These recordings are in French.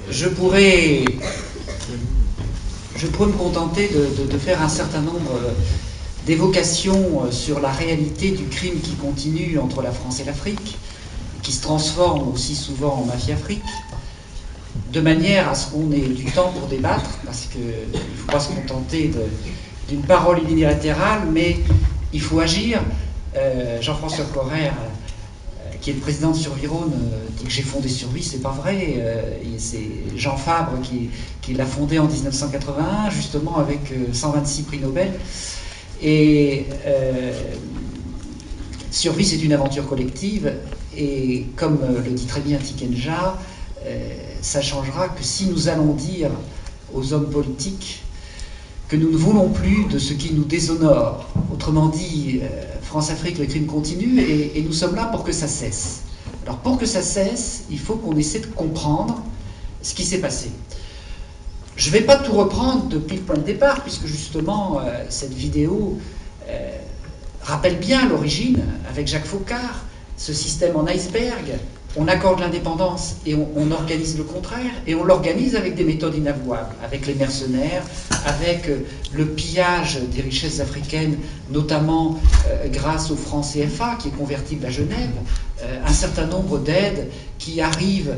je pourrais me contenter de faire un certain nombre d'évocations sur la réalité du crime qui continue entre la France et l'Afrique, qui se transforme aussi souvent en mafia-Afrique, de manière à ce qu'on ait du temps pour débattre, parce qu'il ne faut pas se contenter d'une parole unilatérale, mais il faut agir. Jean-François Correr, qui est le président de Survirone, dit que j'ai fondé Survie, c'est pas vrai. C'est Jean Fabre qui l'a fondé en 1981, justement avec 126 prix Nobel. Et Survie, c'est une aventure collective, et comme le dit très bien Tikenja, ça changera que si nous allons dire aux hommes politiques que nous ne voulons plus de ce qui nous déshonore. Autrement dit, France-Afrique, le crime continue, et nous sommes là pour que ça cesse. Alors pour que ça cesse, il faut qu'on essaie de comprendre ce qui s'est passé. Je ne vais pas tout reprendre depuis le point de départ, puisque justement, cette vidéo rappelle bien l'origine, avec Jacques Faucard, ce système en iceberg. On accorde l'indépendance et on organise le contraire, et on l'organise avec des méthodes inavouables, avec les mercenaires, avec le pillage des richesses africaines, notamment grâce au franc CFA qui est convertible à Genève, un certain nombre d'aides qui arrivent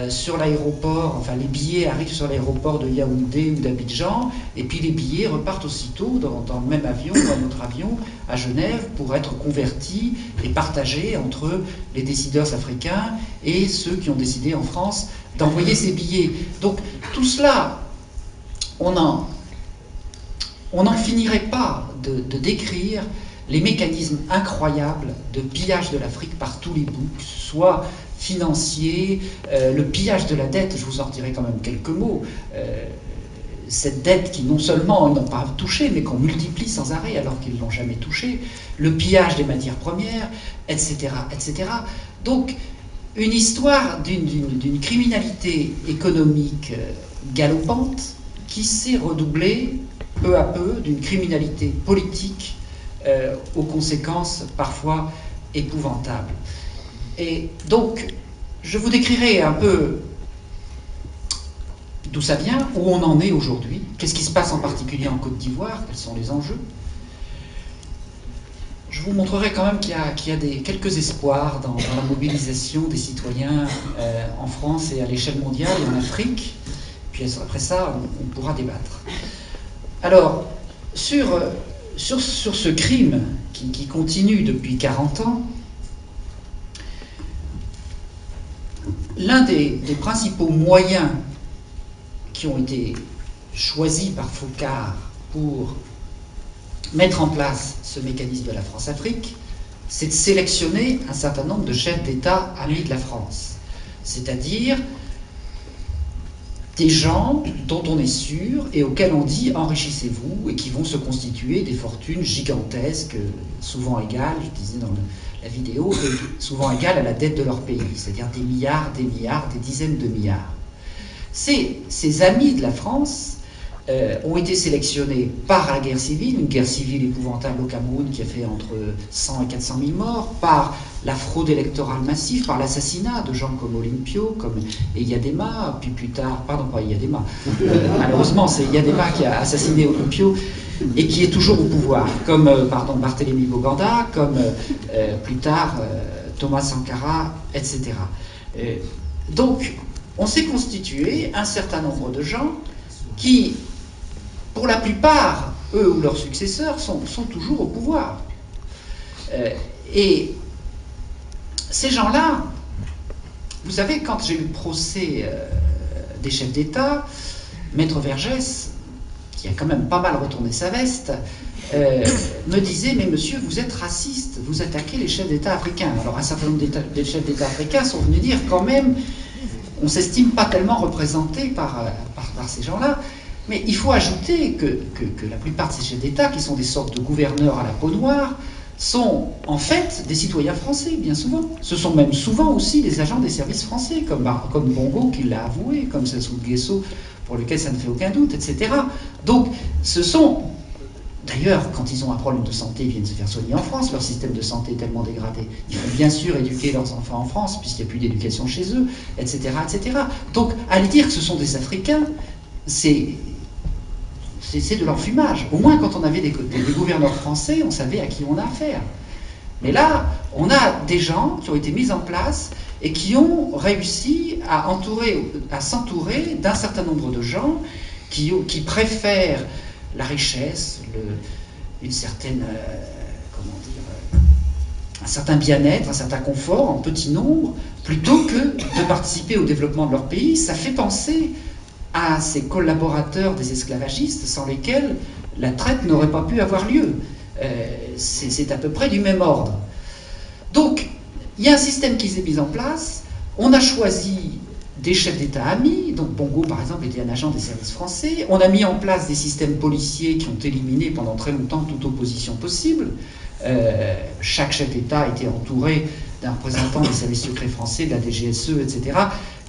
sur l'aéroport, enfin les billets arrivent sur l'aéroport de Yaoundé ou d'Abidjan, et puis les billets repartent aussitôt dans le même avion, dans notre avion, à Genève, pour être convertis et partagés entre les décideurs africains et ceux qui ont décidé en France d'envoyer ces billets. Donc tout cela, on n'en finirait pas de décrire les mécanismes incroyables de pillage de l'Afrique par tous les bouts, que ce soit financier, le pillage de la dette, je vous en dirai quand même quelques mots, cette dette qui non seulement ils n'ont pas touché, mais qu'on multiplie sans arrêt alors qu'ils ne l'ont jamais touché, le pillage des matières premières, etc., etc. Donc, une histoire d'une criminalité économique galopante qui s'est redoublée peu à peu d'une criminalité politique aux conséquences parfois épouvantables. Et donc, je vous décrirai un peu d'où ça vient, où on en est aujourd'hui, qu'est-ce qui se passe en particulier en Côte d'Ivoire, quels sont les enjeux. Je vous montrerai quand même qu'il y a quelques espoirs dans la mobilisation des citoyens en France et à l'échelle mondiale et en Afrique. Puis après ça, on pourra débattre. Alors, sur ce crime qui continue depuis 40 ans, l'un des principaux moyens qui ont été choisis par Faucard pour mettre en place ce mécanisme de la France-Afrique, c'est de sélectionner un certain nombre de chefs d'État amis de la France. C'est-à-dire des gens dont on est sûr et auxquels on dit enrichissez-vous, et qui vont se constituer des fortunes gigantesques, souvent égales, je disais dans la vidéo, souvent égales à la dette de leur pays, c'est-à-dire des milliards, des dizaines de milliards. Ces amis de la France ont été sélectionnés par la guerre civile, une guerre civile épouvantable au Cameroun qui a fait entre 100 et 400 000 morts, par la fraude électorale massive, par l'assassinat de gens comme Olympio, comme Eyadema, puis plus tard, pardon, pas Eyadema, malheureusement c'est Eyadema qui a assassiné Olympio et qui est toujours au pouvoir, comme Barthélemy Boganda, comme plus tard Thomas Sankara, etc. Donc, on s'est constitué un certain nombre de gens qui, pour la plupart, eux ou leurs successeurs, sont toujours au pouvoir. Et ces gens-là, vous savez, quand j'ai eu le procès des chefs d'État, Maître Vergès, qui a quand même pas mal retourné sa veste, me disait « Mais monsieur, vous êtes raciste, vous attaquez les chefs d'État africains. » Alors un certain nombre des chefs d'État africains sont venus dire quand même, on ne s'estime pas tellement représenté par ces gens-là, mais il faut ajouter que la plupart de ces chefs d'État, qui sont des sortes de gouverneurs à la peau noire, sont en fait des citoyens français, bien souvent. Ce sont même souvent aussi des agents des services français, comme Bongo qui l'a avoué, comme Sassou Nguesso, pour lequel ça ne fait aucun doute, etc. Donc, ce sont D'ailleurs, quand ils ont un problème de santé, ils viennent se faire soigner en France. Leur système de santé est tellement dégradé. Il faut bien sûr éduquer leurs enfants en France, puisqu'il n'y a plus d'éducation chez eux, etc., etc. Donc, aller dire que ce sont des Africains, c'est de l'enfumage. Au moins, quand on avait des gouverneurs français, on savait à qui on a affaire. Mais là, on a des gens qui ont été mis en place et qui ont réussi à s'entourer d'un certain nombre de gens qui préfèrent la richesse, une certaine, un certain bien-être, un certain confort en petit nombre, plutôt que de participer au développement de leur pays. Ça fait penser à ces collaborateurs des esclavagistes sans lesquels la traite n'aurait pas pu avoir lieu. C'est à peu près du même ordre. Donc, il y a un système qui s'est mis en place. On a choisi des chefs d'État amis. Donc Bongo, par exemple, était un agent des services français. On a mis en place des systèmes policiers qui ont éliminé pendant très longtemps toute opposition possible. Chaque chef d'État était entouré d'un représentant des services secrets français, de la DGSE, etc.,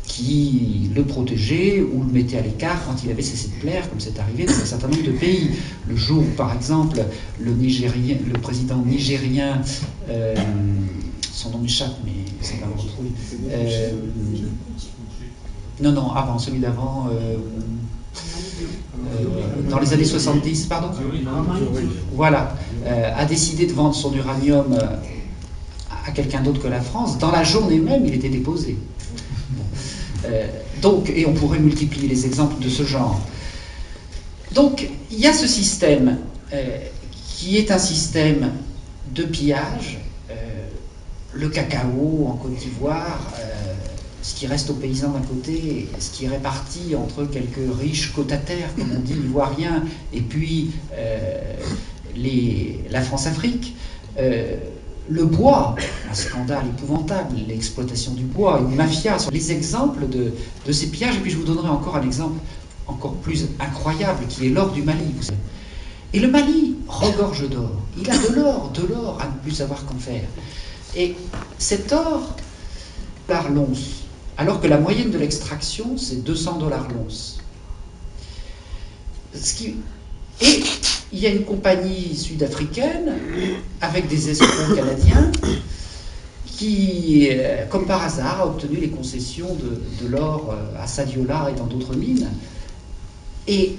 qui le protégeait ou le mettait à l'écart quand il avait cessé de plaire, comme c'est arrivé dans un certain nombre de pays. Le jour où, par exemple, le président nigérien, son nom m'échappe, mais ça va me retrouver. Non, avant, celui d'avant, dans les années 70, pardon. Voilà, a décidé de vendre son uranium à quelqu'un d'autre que la France. Dans la journée même, il était déposé. Donc, et on pourrait multiplier les exemples de ce genre. Donc, il y a ce système qui est un système de pillage. Le cacao en Côte d'Ivoire, ce qui reste aux paysans d'un côté, ce qui est réparti entre quelques riches côte-à-terre, comme on dit, ivoiriens, et puis la France-Afrique. Le bois, un scandale épouvantable, l'exploitation du bois, une mafia, sont les exemples de ces pillages. Et puis je vous donnerai encore un exemple encore plus incroyable, qui est l'or du Mali. Et le Mali regorge d'or. Il a de l'or à ne plus savoir qu'en faire. Et cet or, par l'once, alors que la moyenne de l'extraction, c'est 200 $ l'once. Et il y a une compagnie sud-africaine avec des escrocs canadiens qui, comme par hasard, a obtenu les concessions de l'or à Sadiola et dans d'autres mines. Et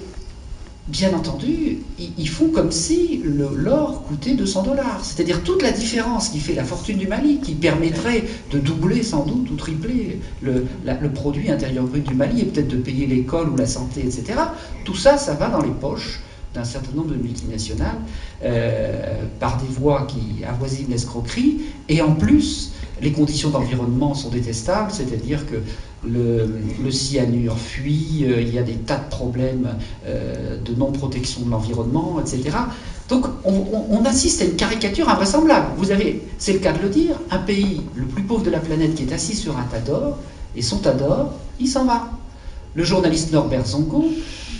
bien entendu, ils font comme si l'or coûtait 200 $. C'est-à-dire toute la différence qui fait la fortune du Mali, qui permettrait de doubler sans doute ou tripler le produit intérieur brut du Mali et peut-être de payer l'école ou la santé, etc. Tout ça, ça va dans les poches d'un certain nombre de multinationales par des voies qui avoisinent l'escroquerie. Et en plus, les conditions d'environnement sont détestables, c'est-à-dire que le cyanure fuit, il y a des tas de problèmes de non-protection de l'environnement, etc. Donc on assiste à une caricature invraisemblable. Vous avez, c'est le cas de le dire, un pays le plus pauvre de la planète qui est assis sur un tas d'or, et son tas d'or, il s'en va. Le journaliste Norbert Zongo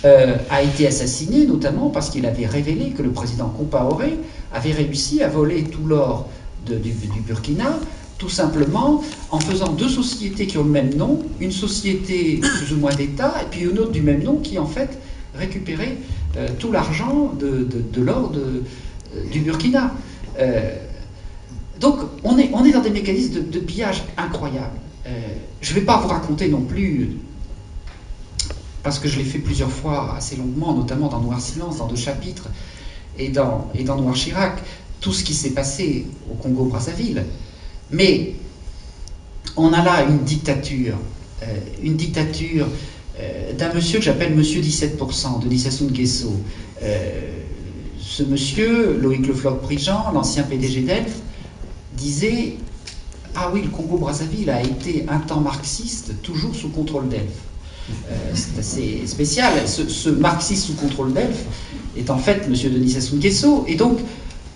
a été assassiné notamment parce qu'il avait révélé que le président Compaoré avait réussi à voler tout l'or du Burkina, tout simplement en faisant deux sociétés qui ont le même nom, une société plus ou moins d'État et puis une autre du même nom qui en fait récupérait tout l'argent de l'or du Burkina. Donc on est dans des mécanismes de pillage incroyables. Je ne vais pas vous raconter non plus, parce que je l'ai fait plusieurs fois assez longuement, notamment dans Noir Silence, dans 2 chapitres, et dans Noir Chirac, tout ce qui s'est passé au Congo-Brazzaville. Mais on a là une dictature d'un monsieur que j'appelle Monsieur 17%, Denis Sassou Nguesso. Ce monsieur, Loïc Le Floch-Prigent, l'ancien PDG d'Elf, disait « Ah oui, le Congo-Brazzaville a été un temps marxiste, toujours sous contrôle d'Elf. » C'est assez spécial. Ce marxiste sous contrôle d'Elf est en fait Monsieur Denis Sassou Nguesso. Et donc,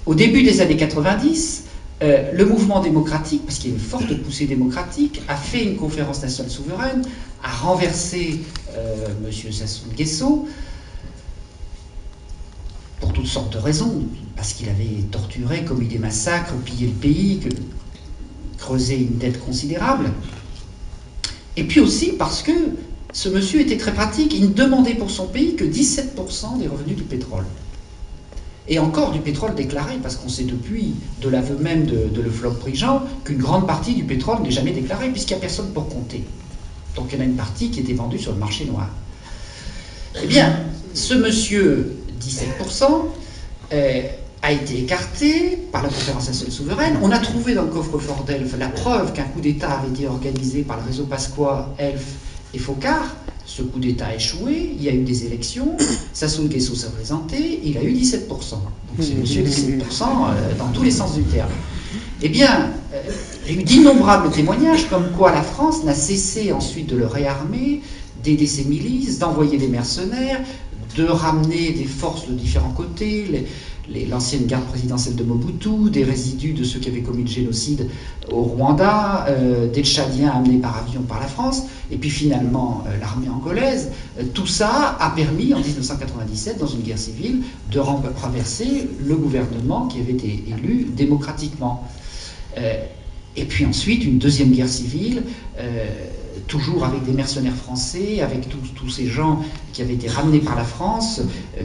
au début des années 90, le mouvement démocratique, parce qu'il y a une forte poussée démocratique, a fait une conférence nationale souveraine, a renversé M. Sassou Nguesso pour toutes sortes de raisons, parce qu'il avait torturé, commis des massacres, pillé le pays, creusé une dette considérable, et puis aussi parce que ce monsieur était très pratique, il ne demandait pour son pays que 17% des revenus du pétrole. et encore du pétrole déclaré, parce qu'on sait depuis, de l'aveu même de Lefloc-Prigent, qu'une grande partie du pétrole n'est jamais déclarée, puisqu'il n'y a personne pour compter. Donc il y en a une partie qui était vendue sur le marché noir. Eh bien, ce monsieur, 17%, a été écarté par la conférence nationale souveraine. On a trouvé dans le coffre-fort d'Elf la preuve qu'un coup d'État avait été organisé par le réseau Pasqua, Elf et Focard. Ce coup d'État a échoué, il y a eu des élections, Sassou Nguesso s'est présenté, il a eu 17%. Donc c'est monsieur 17% dans tous les sens du terme. Eh bien, il y a eu d'innombrables témoignages comme quoi la France n'a cessé ensuite de le réarmer, d'aider ses milices, d'envoyer des mercenaires, de ramener des forces de différents côtés, l'ancienne garde présidentielle de Mobutu, des résidus de ceux qui avaient commis le génocide au Rwanda, des Tchadiens amenés par avion par la France, et puis finalement l'armée angolaise. Tout ça a permis, en 1997, dans une guerre civile, de renverser le gouvernement qui avait été élu démocratiquement. Et puis ensuite, une deuxième guerre civile, toujours avec des mercenaires français, avec tous ces gens qui avaient été ramenés par la France,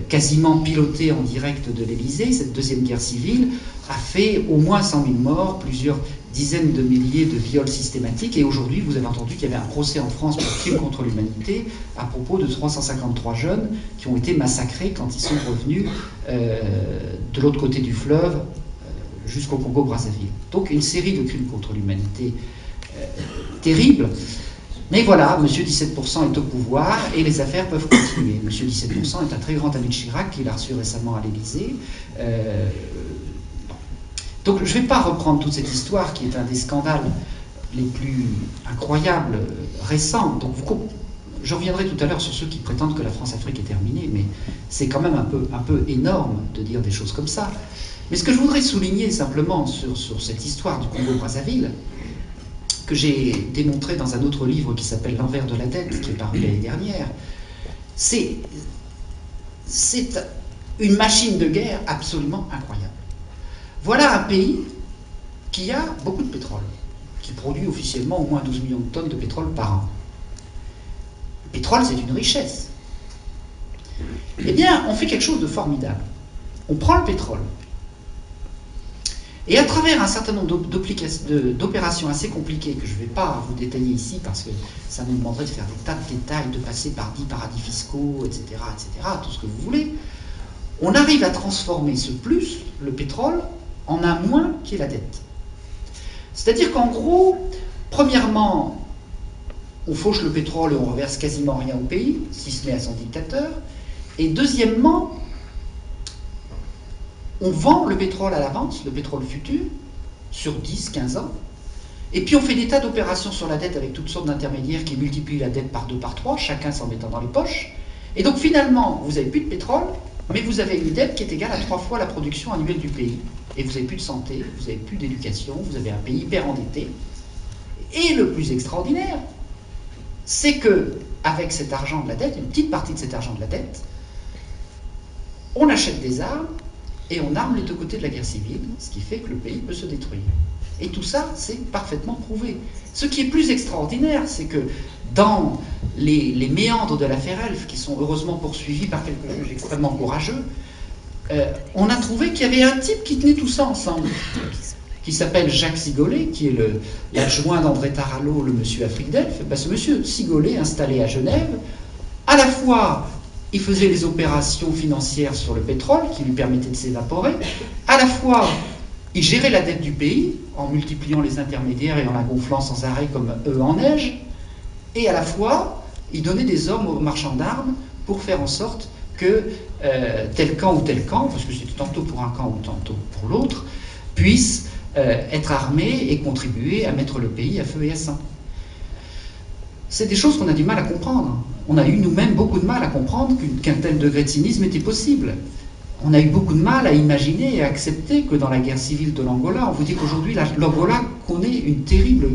quasiment pilotés en direct de l'Élysée. Cette deuxième guerre civile a fait au moins 100 000 morts, plusieurs dizaines de milliers de viols systématiques, et aujourd'hui, vous avez entendu qu'il y avait un procès en France pour crime contre l'humanité à propos de 353 jeunes qui ont été massacrés quand ils sont revenus de l'autre côté du fleuve jusqu'au Congo-Brazzaville. Donc une série de crimes contre l'humanité terribles. Mais voilà, M. 17% est au pouvoir et les affaires peuvent continuer. M. 17% est un très grand ami de Chirac qu'il a reçu récemment à l'Élysée. Donc je ne vais pas reprendre toute cette histoire qui est un des scandales les plus incroyables récents. Donc je reviendrai tout à l'heure sur ceux qui prétendent que la France-Afrique est terminée, mais c'est quand même un peu énorme de dire des choses comme ça. Mais ce que je voudrais souligner simplement sur cette histoire du Congo-Brazzaville, que j'ai démontré dans un autre livre qui s'appelle L'envers de la dette, qui est paru l'année dernière, c'est une machine de guerre absolument incroyable. Voilà un pays qui a beaucoup de pétrole, qui produit officiellement au moins 12 millions de tonnes de pétrole par an. Le pétrole, c'est une richesse. Eh bien, on fait quelque chose de formidable. On prend le pétrole, et à travers un certain nombre d'opérations assez compliquées, que je ne vais pas vous détailler ici, parce que ça nous demanderait de faire des tas de détails, de passer par 10 paradis fiscaux, etc., tout ce que vous voulez, on arrive à transformer ce plus, le pétrole, en un moins qui est la dette. C'est-à-dire qu'en gros, premièrement, on fauche le pétrole et on reverse quasiment rien au pays, si ce n'est à son dictateur, et deuxièmement, on vend le pétrole à l'avance, le pétrole futur, sur 10, 15 ans, et puis on fait des tas d'opérations sur la dette avec toutes sortes d'intermédiaires qui multiplient la dette par 2, par 3, chacun s'en mettant dans les poches, et donc finalement, vous n'avez plus de pétrole, mais vous avez une dette qui est égale à 3 fois la production annuelle du pays. Et vous n'avez plus de santé, vous n'avez plus d'éducation, vous avez un pays hyper endetté. Et le plus extraordinaire, c'est que avec cet argent de la dette, une petite partie de cet argent de la dette, on achète des armes, et on arme les deux côtés de la guerre civile, ce qui fait que le pays peut se détruire. Et tout ça, c'est parfaitement prouvé. Ce qui est plus extraordinaire, c'est que dans les méandres de l'affaire Elf, qui sont heureusement poursuivis par quelques juges extrêmement courageux, on a trouvé qu'il y avait un type qui tenait tout ça ensemble, qui s'appelle Jacques Sigolet, qui est l'adjoint d'André Tarallo, le monsieur Afrique d'Elf. Ben, ce monsieur Sigolet, installé à Genève, à la fois il faisait les opérations financières sur le pétrole qui lui permettaient de s'évaporer, à la fois il gérait la dette du pays en multipliant les intermédiaires et en la gonflant sans arrêt comme eux en neige, et à la fois il donnait des ordres aux marchands d'armes pour faire en sorte que tel camp ou tel camp, parce que c'était tantôt pour un camp ou tantôt pour l'autre, puisse être armé et contribuer à mettre le pays à feu et à sang. C'est des choses qu'on a du mal à comprendre. On a eu nous-mêmes beaucoup de mal à comprendre qu'un tel degré de cynisme était possible. On a eu beaucoup de mal à imaginer et à accepter que dans la guerre civile de l'Angola, on vous dit qu'aujourd'hui l'Angola connaît une terrible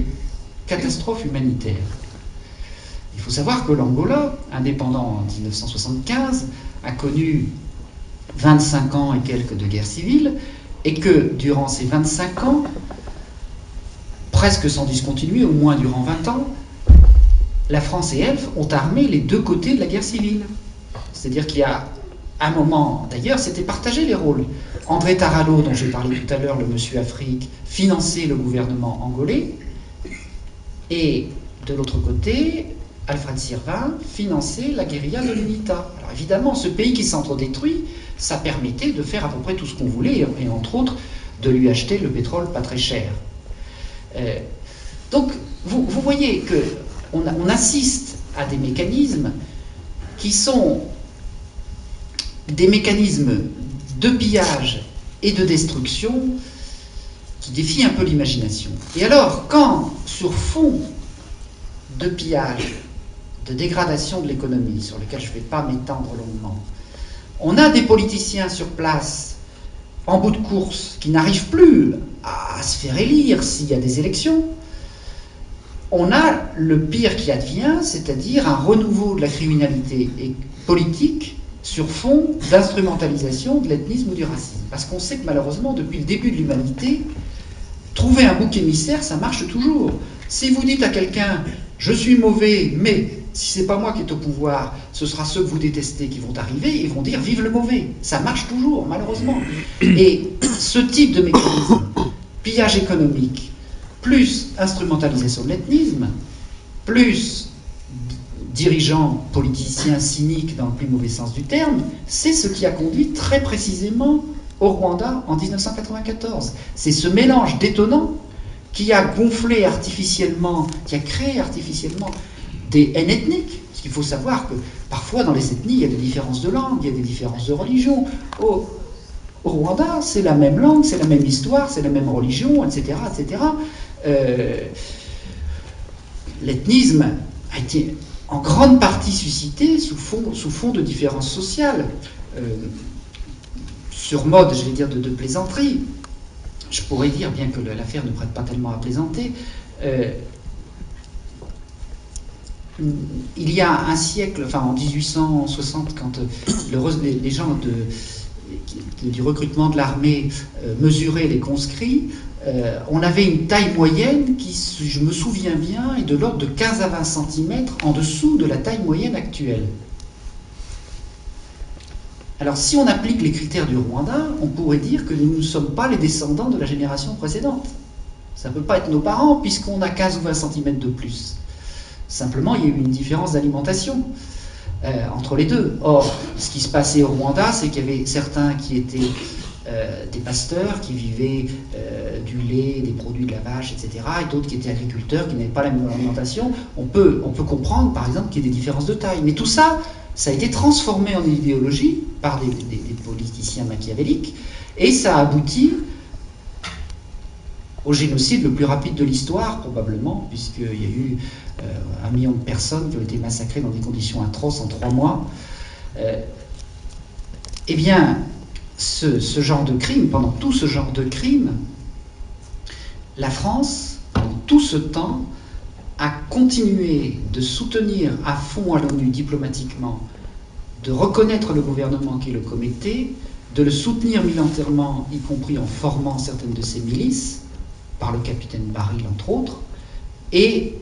catastrophe humanitaire. Il faut savoir que l'Angola, indépendant en 1975, a connu 25 ans et quelques de guerre civile, et que durant ces 25 ans, presque sans discontinuer, au moins durant 20 ans, la France et Elf ont armé les deux côtés de la guerre civile. C'est-à-dire qu'il y a À un moment, d'ailleurs, c'était partagé les rôles. André Tarallo, dont j'ai parlé tout à l'heure, le monsieur Afrique, finançait le gouvernement angolais, et de l'autre côté, Alfred Sirvin finançait la guérilla de l'UNITA. Alors évidemment, ce pays qui s'entre-détruit, ça permettait de faire à peu près tout ce qu'on voulait, et entre autres, de lui acheter le pétrole pas très cher. Donc, vous voyez qu'on assiste à des mécanismes qui sont des mécanismes de pillage et de destruction qui défient un peu l'imagination. Et alors, quand, sur fond de pillage, de dégradation de l'économie, sur lequel je ne vais pas m'étendre longuement, on a des politiciens sur place, en bout de course, qui n'arrivent plus à se faire élire s'il y a des élections, on a le pire qui advient, c'est-à-dire un renouveau de la criminalité politique sur fond d'instrumentalisation de l'ethnisme ou du racisme. Parce qu'on sait que malheureusement, depuis le début de l'humanité, trouver un bouc émissaire, ça marche toujours. Si vous dites à quelqu'un « je suis mauvais, mais si c'est pas moi qui est au pouvoir, ce sera ceux que vous détestez qui vont arriver », ils vont dire « vive le mauvais ». Ça marche toujours, malheureusement. Et ce type de mécanisme, pillage économique, plus instrumentalisation de l'ethnisme, plus dirigeants politiciens cyniques dans le plus mauvais sens du terme, c'est ce qui a conduit très précisément au Rwanda en 1994. C'est ce mélange détonnant qui a gonflé artificiellement, qui a créé artificiellement des haines ethniques. Parce qu'il faut savoir que parfois dans les ethnies, il y a des différences de langue, il y a des différences de religion. Au Rwanda, c'est la même langue, c'est la même histoire, c'est la même religion, etc. etc. L'ethnisme a été en grande partie suscité sous fond de différences sociales, sur mode, je vais dire, de plaisanterie. Je pourrais dire, bien que l'affaire ne prête pas tellement à plaisanter, il y a un siècle, enfin en 1860, quand les gens du recrutement de l'armée mesuraient les conscrits, on avait une taille moyenne qui, je me souviens bien, est de l'ordre de 15 à 20 cm en dessous de la taille moyenne actuelle. Alors si on applique les critères du Rwanda, on pourrait dire que nous ne sommes pas les descendants de la génération précédente. Ça ne peut pas être nos parents puisqu'on a 15 ou 20 cm de plus. Simplement, il y a eu une différence d'alimentation entre les deux. Or, ce qui se passait au Rwanda, c'est qu'il y avait certains qui étaient des pasteurs qui vivaient du lait, des produits de la vache, etc., et d'autres qui étaient agriculteurs, qui n'avaient pas la même alimentation. On peut comprendre, par exemple, qu'il y ait des différences de taille. Mais tout ça, ça a été transformé en idéologie par des politiciens machiavéliques, et ça a abouti au génocide le plus rapide de l'histoire, probablement, puisqu'il y a eu 1 million de personnes qui ont été massacrées dans des conditions atroces en 3 mois. Eh bien, ce genre de crime, pendant tout ce genre de crime, la France, pendant tout ce temps, a continué de soutenir à fond à l'ONU diplomatiquement, de reconnaître le gouvernement qui le commettait, de le soutenir militairement, y compris en formant certaines de ses milices, par le capitaine Baril entre autres, et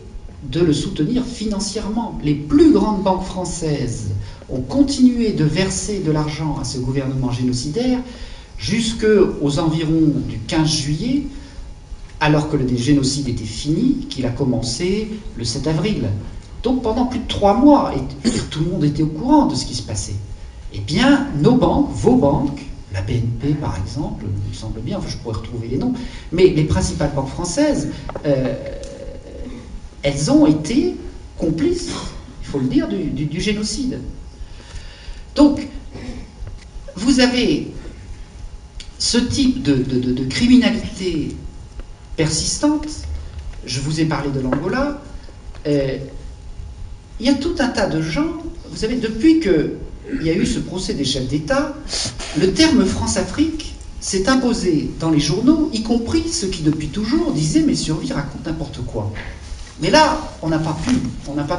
de le soutenir financièrement. Les plus grandes banques françaises ont continué de verser de l'argent à ce gouvernement génocidaire jusqu'aux environs du 15 juillet, alors que le génocide était fini, qu'il a commencé le 7 avril. Donc pendant plus de 3 mois, et tout le monde était au courant de ce qui se passait. Eh bien, nos banques, vos banques, la BNP par exemple, il me semble bien, enfin je pourrais retrouver les noms, mais les principales banques françaises, elles ont été complices, il faut le dire, du génocide. Donc, vous avez ce type de criminalité persistante. Je vous ai parlé de l'Angola. Il y a tout un tas de gens, vous savez, depuis qu'il y a eu ce procès des chefs d'État, le terme France-Afrique s'est imposé dans les journaux, y compris ceux qui depuis toujours disaient « mais Survie raconte n'importe quoi ». Mais là, on n'a pas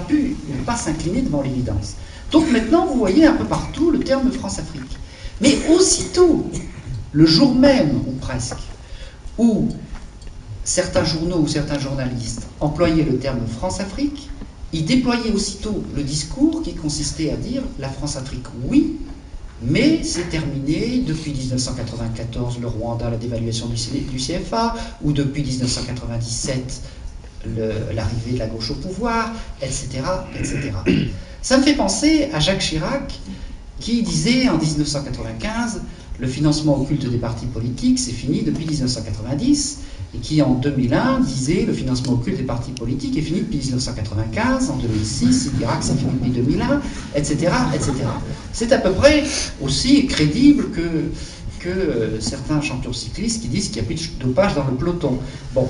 pu ne pas s'incliner devant l'évidence. Donc maintenant, vous voyez un peu partout le terme France-Afrique. Mais aussitôt, le jour même, ou presque, où certains journaux ou certains journalistes employaient le terme France-Afrique, ils déployaient aussitôt le discours qui consistait à dire la France-Afrique, oui, Mais c'est terminé depuis 1994, le Rwanda, la dévaluation du CFA, ou depuis 1997, l'arrivée de la gauche au pouvoir, etc., etc. Ça me fait penser à Jacques Chirac, qui disait en 1995 « Le financement occulte des partis politiques, c'est fini depuis 1990 », et qui en 2001 disait « Le financement occulte des partis politiques est fini depuis 1995, en 2006, il dira que c'est fini depuis 2001, etc. etc. » C'est à peu près aussi crédible que certains champions cyclistes qui disent qu'il n'y a plus de dopage dans le peloton. Bon,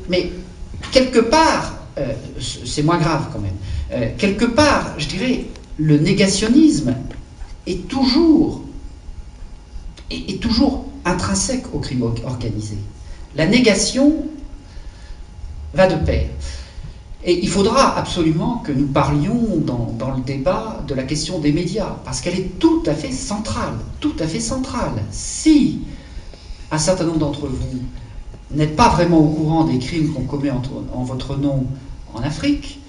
mais quelque part, c'est moins grave quand même, quelque part, je dirais, le négationnisme est toujours intrinsèque au crime organisé. La négation va de pair. Et il faudra absolument que nous parlions dans le débat de la question des médias, parce qu'elle est tout à fait centrale, tout à fait centrale. Si un certain nombre d'entre vous n'êtes pas vraiment au courant des crimes qu'on commet en votre nom en Afrique,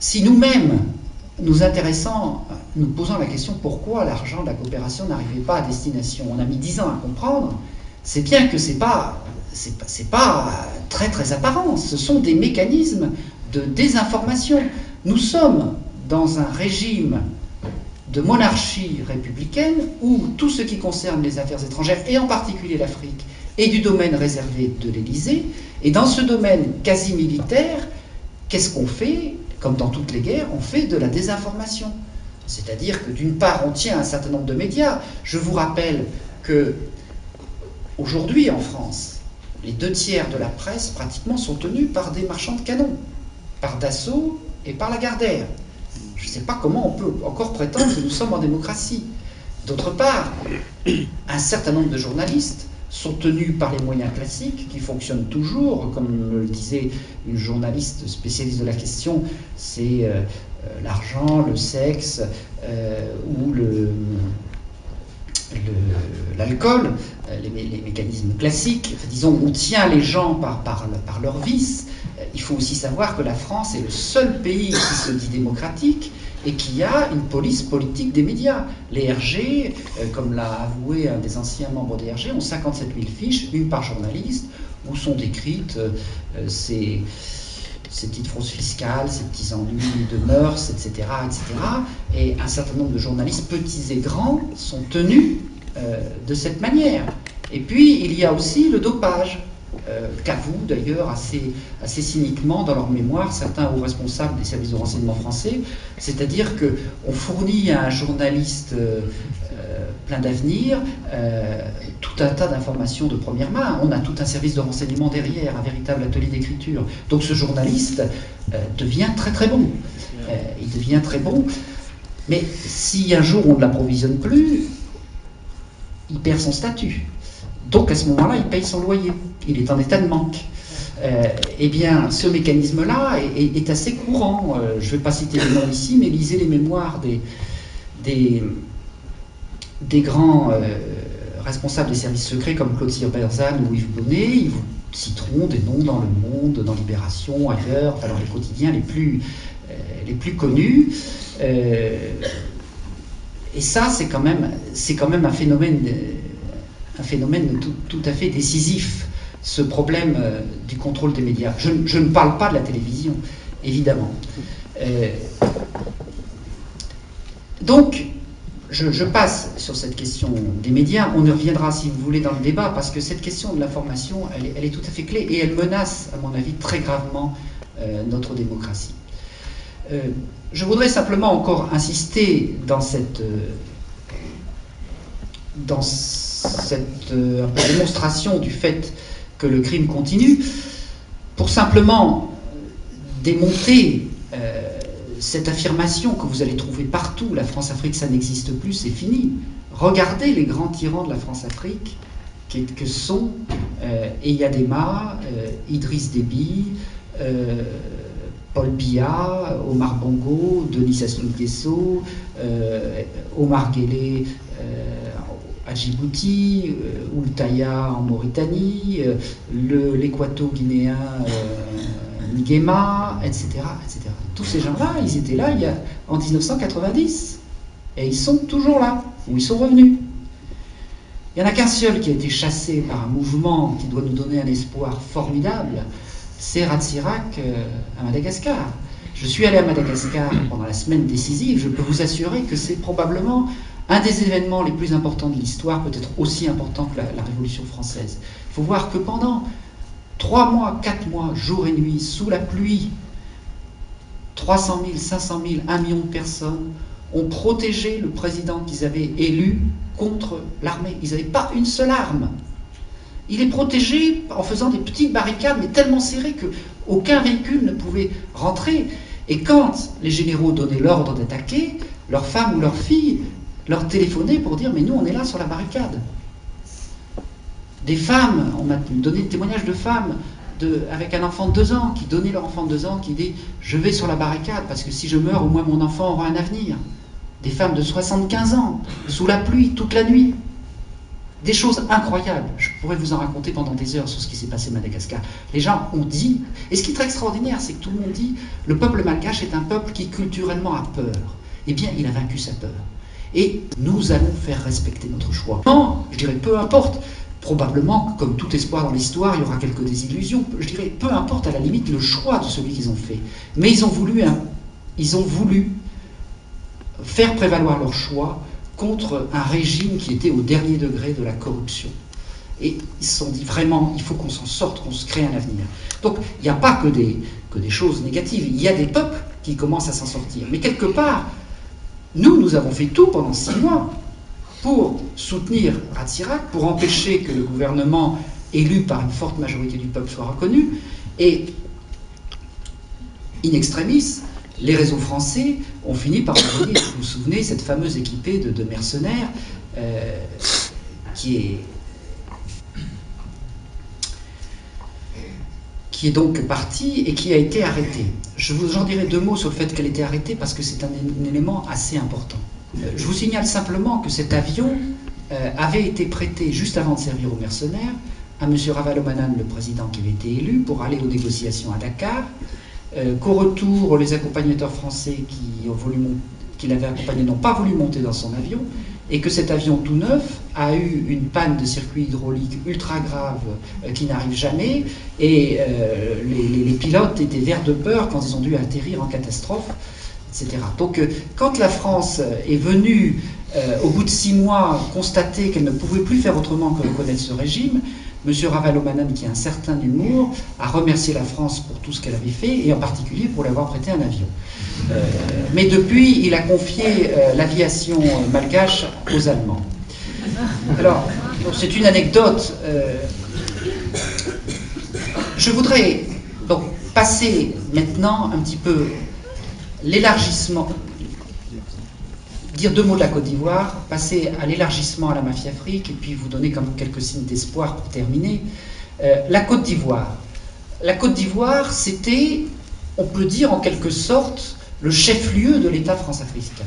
si nous-mêmes nous intéressons, nous posons la question pourquoi l'argent de la coopération n'arrivait pas à destination. On a mis 10 ans à comprendre, c'est bien que c'est pas très très apparent, ce sont des mécanismes de désinformation. Nous sommes dans un régime de monarchie républicaine où tout ce qui concerne les affaires étrangères, et en particulier l'Afrique, est du domaine réservé de l'Élysée, et dans ce domaine quasi militaire, qu'est-ce qu'on fait? Comme dans toutes les guerres, on fait de la désinformation. C'est-à-dire que d'une part, on tient un certain nombre de médias. Je vous rappelle que aujourd'hui en France, les 2/3 de la presse pratiquement sont tenus par des marchands de canons, par Dassault et par Lagardère. Je ne sais pas comment on peut encore prétendre que nous sommes en démocratie. D'autre part, un certain nombre de journalistes sont tenus par les moyens classiques qui fonctionnent toujours, comme le disait une journaliste spécialiste de la question, c'est l'argent, le sexe ou l'alcool, les mécanismes classiques. Enfin, disons, on tient les gens par leur vice. Il faut aussi savoir que la France est le seul pays qui se dit démocratique et qui a une police politique des médias. Les RG, comme l'a avoué un des anciens membres des RG, ont 57 000 fiches, une par journaliste, où sont décrites ces petites fraudes fiscales, ces petits ennuis de mœurs, etc., etc. Et un certain nombre de journalistes, petits et grands, sont tenus de cette manière. Et puis, il y a aussi le dopage, qu'avouent d'ailleurs assez cyniquement dans leur mémoire certains hauts responsables des services de renseignement français, c'est-à-dire qu'on fournit à un journaliste plein d'avenir tout un tas d'informations de première main. On a tout un service de renseignement derrière, un véritable atelier d'écriture. Donc ce journaliste devient très très bon. Il devient très bon, mais si un jour on ne l'approvisionne plus, il perd son statut. Donc à ce moment-là, il paye son loyer. Il est en état de manque. Eh bien, ce mécanisme-là est assez courant. Je ne vais pas citer les noms ici, mais lisez les mémoires des grands responsables des services secrets comme Claude Cyberzan ou Yves Bonnet. Ils vous citeront des noms dans Le Monde, dans Libération, ailleurs, dans les quotidiens les plus connus. Et ça, c'est quand même un phénomène tout à fait décisif, ce problème du contrôle des médias. Je ne parle pas de la télévision, évidemment. Donc, je passe sur cette question des médias. On y reviendra, si vous voulez, dans le débat, parce que cette question de l'information, elle est tout à fait clé, et elle menace, à mon avis, très gravement notre démocratie. Je voudrais simplement encore insister dans cette démonstration du fait que le crime continue, pour simplement démontrer cette affirmation que vous allez trouver partout: la France-Afrique, ça n'existe plus, c'est fini. Regardez les grands tyrans de la France-Afrique que sont Eyadema, Idriss Déby, Paul Biya, Omar Bongo, Denis Sassou Nguesso, Omar Guelleh à Djibouti, Oultaya en Mauritanie, l'équato-guinéen Nguema, etc., etc. Tous ces gens-là, ils étaient là en 1990. Et ils sont toujours là, ou ils sont revenus. Il n'y en a qu'un seul qui a été chassé par un mouvement qui doit nous donner un espoir formidable, c'est Ratsirach à Madagascar. Je suis allé à Madagascar pendant la semaine décisive, je peux vous assurer que c'est probablement un des événements les plus importants de l'histoire, peut-être aussi important que la Révolution française. Il faut voir que pendant 3 mois, 4 mois, jour et nuit, sous la pluie, 300 000, 500 000, 1 million de personnes ont protégé le président qu'ils avaient élu contre l'armée. Ils n'avaient pas une seule arme. Il est protégé en faisant des petites barricades, mais tellement serrées qu'aucun véhicule ne pouvait rentrer. Et quand les généraux donnaient l'ordre d'attaquer, leurs femmes ou leurs filles leur téléphonaient pour dire « mais nous, on est là sur la barricade ». Des femmes, on m'a donné des témoignages de femmes avec un enfant de 2 ans, qui donnait leur enfant de 2 ans, qui dit « je vais sur la barricade, parce que si je meurs, au moins mon enfant aura un avenir ». Des femmes de 75 ans, sous la pluie, toute la nuit. Des choses incroyables. Je pourrais vous en raconter pendant des heures sur ce qui s'est passé à Madagascar. Les gens ont dit, et ce qui est très extraordinaire, c'est que tout le monde dit, le peuple malgache est un peuple qui culturellement a peur. Eh bien, il a vaincu sa peur. Et nous allons faire respecter notre choix. Non, je dirais, peu importe. Probablement, comme tout espoir dans l'histoire, il y aura quelques désillusions. Je dirais, peu importe à la limite le choix de celui qu'ils ont fait. Mais ils ont voulu faire prévaloir leur choix contre un régime qui était au dernier degré de la corruption. Et ils se sont dit vraiment, il faut qu'on s'en sorte, qu'on se crée un avenir. Donc il n'y a pas que des choses négatives, il y a des peuples qui commencent à s'en sortir. Mais quelque part, nous avons fait tout pendant 6 mois pour soutenir Ratsirach, pour empêcher que le gouvernement élu par une forte majorité du peuple soit reconnu. Et in extremis, les réseaux français ont fini par envoyer, vous vous souvenez, cette fameuse équipée de mercenaires qui est donc partie et qui a été arrêtée. J'en dirai 2 mots sur le fait qu'elle ait été arrêtée parce que c'est un élément assez important. Je vous signale simplement que cet avion avait été prêté juste avant de servir aux mercenaires à M. Ravalomanana, le président qui avait été élu, pour aller aux négociations à Dakar. Qu'au retour, les accompagnateurs français qui l'avaient accompagné n'ont pas voulu monter dans son avion, et que cet avion tout neuf a eu une panne de circuit hydraulique ultra grave qui n'arrive jamais, et les pilotes étaient verts de peur quand ils ont dû atterrir en catastrophe, etc. Donc quand la France est venue, au bout de 6 mois, constater qu'elle ne pouvait plus faire autrement que reconnaître ce régime, M. Ravalomanana, qui a un certain humour, a remercié la France pour tout ce qu'elle avait fait, et en particulier pour lui avoir prêté un avion. Mais depuis, il a confié l'aviation malgache aux Allemands. Alors, c'est une anecdote. Je voudrais donc passer maintenant un petit peu l'élargissement, dire 2 mots de la Côte d'Ivoire, passer à l'élargissement à la mafia afrique, et puis vous donner quand même quelques signes d'espoir pour terminer. La Côte d'Ivoire. La Côte d'Ivoire, c'était, on peut dire en quelque sorte, le chef-lieu de l'État france-africain.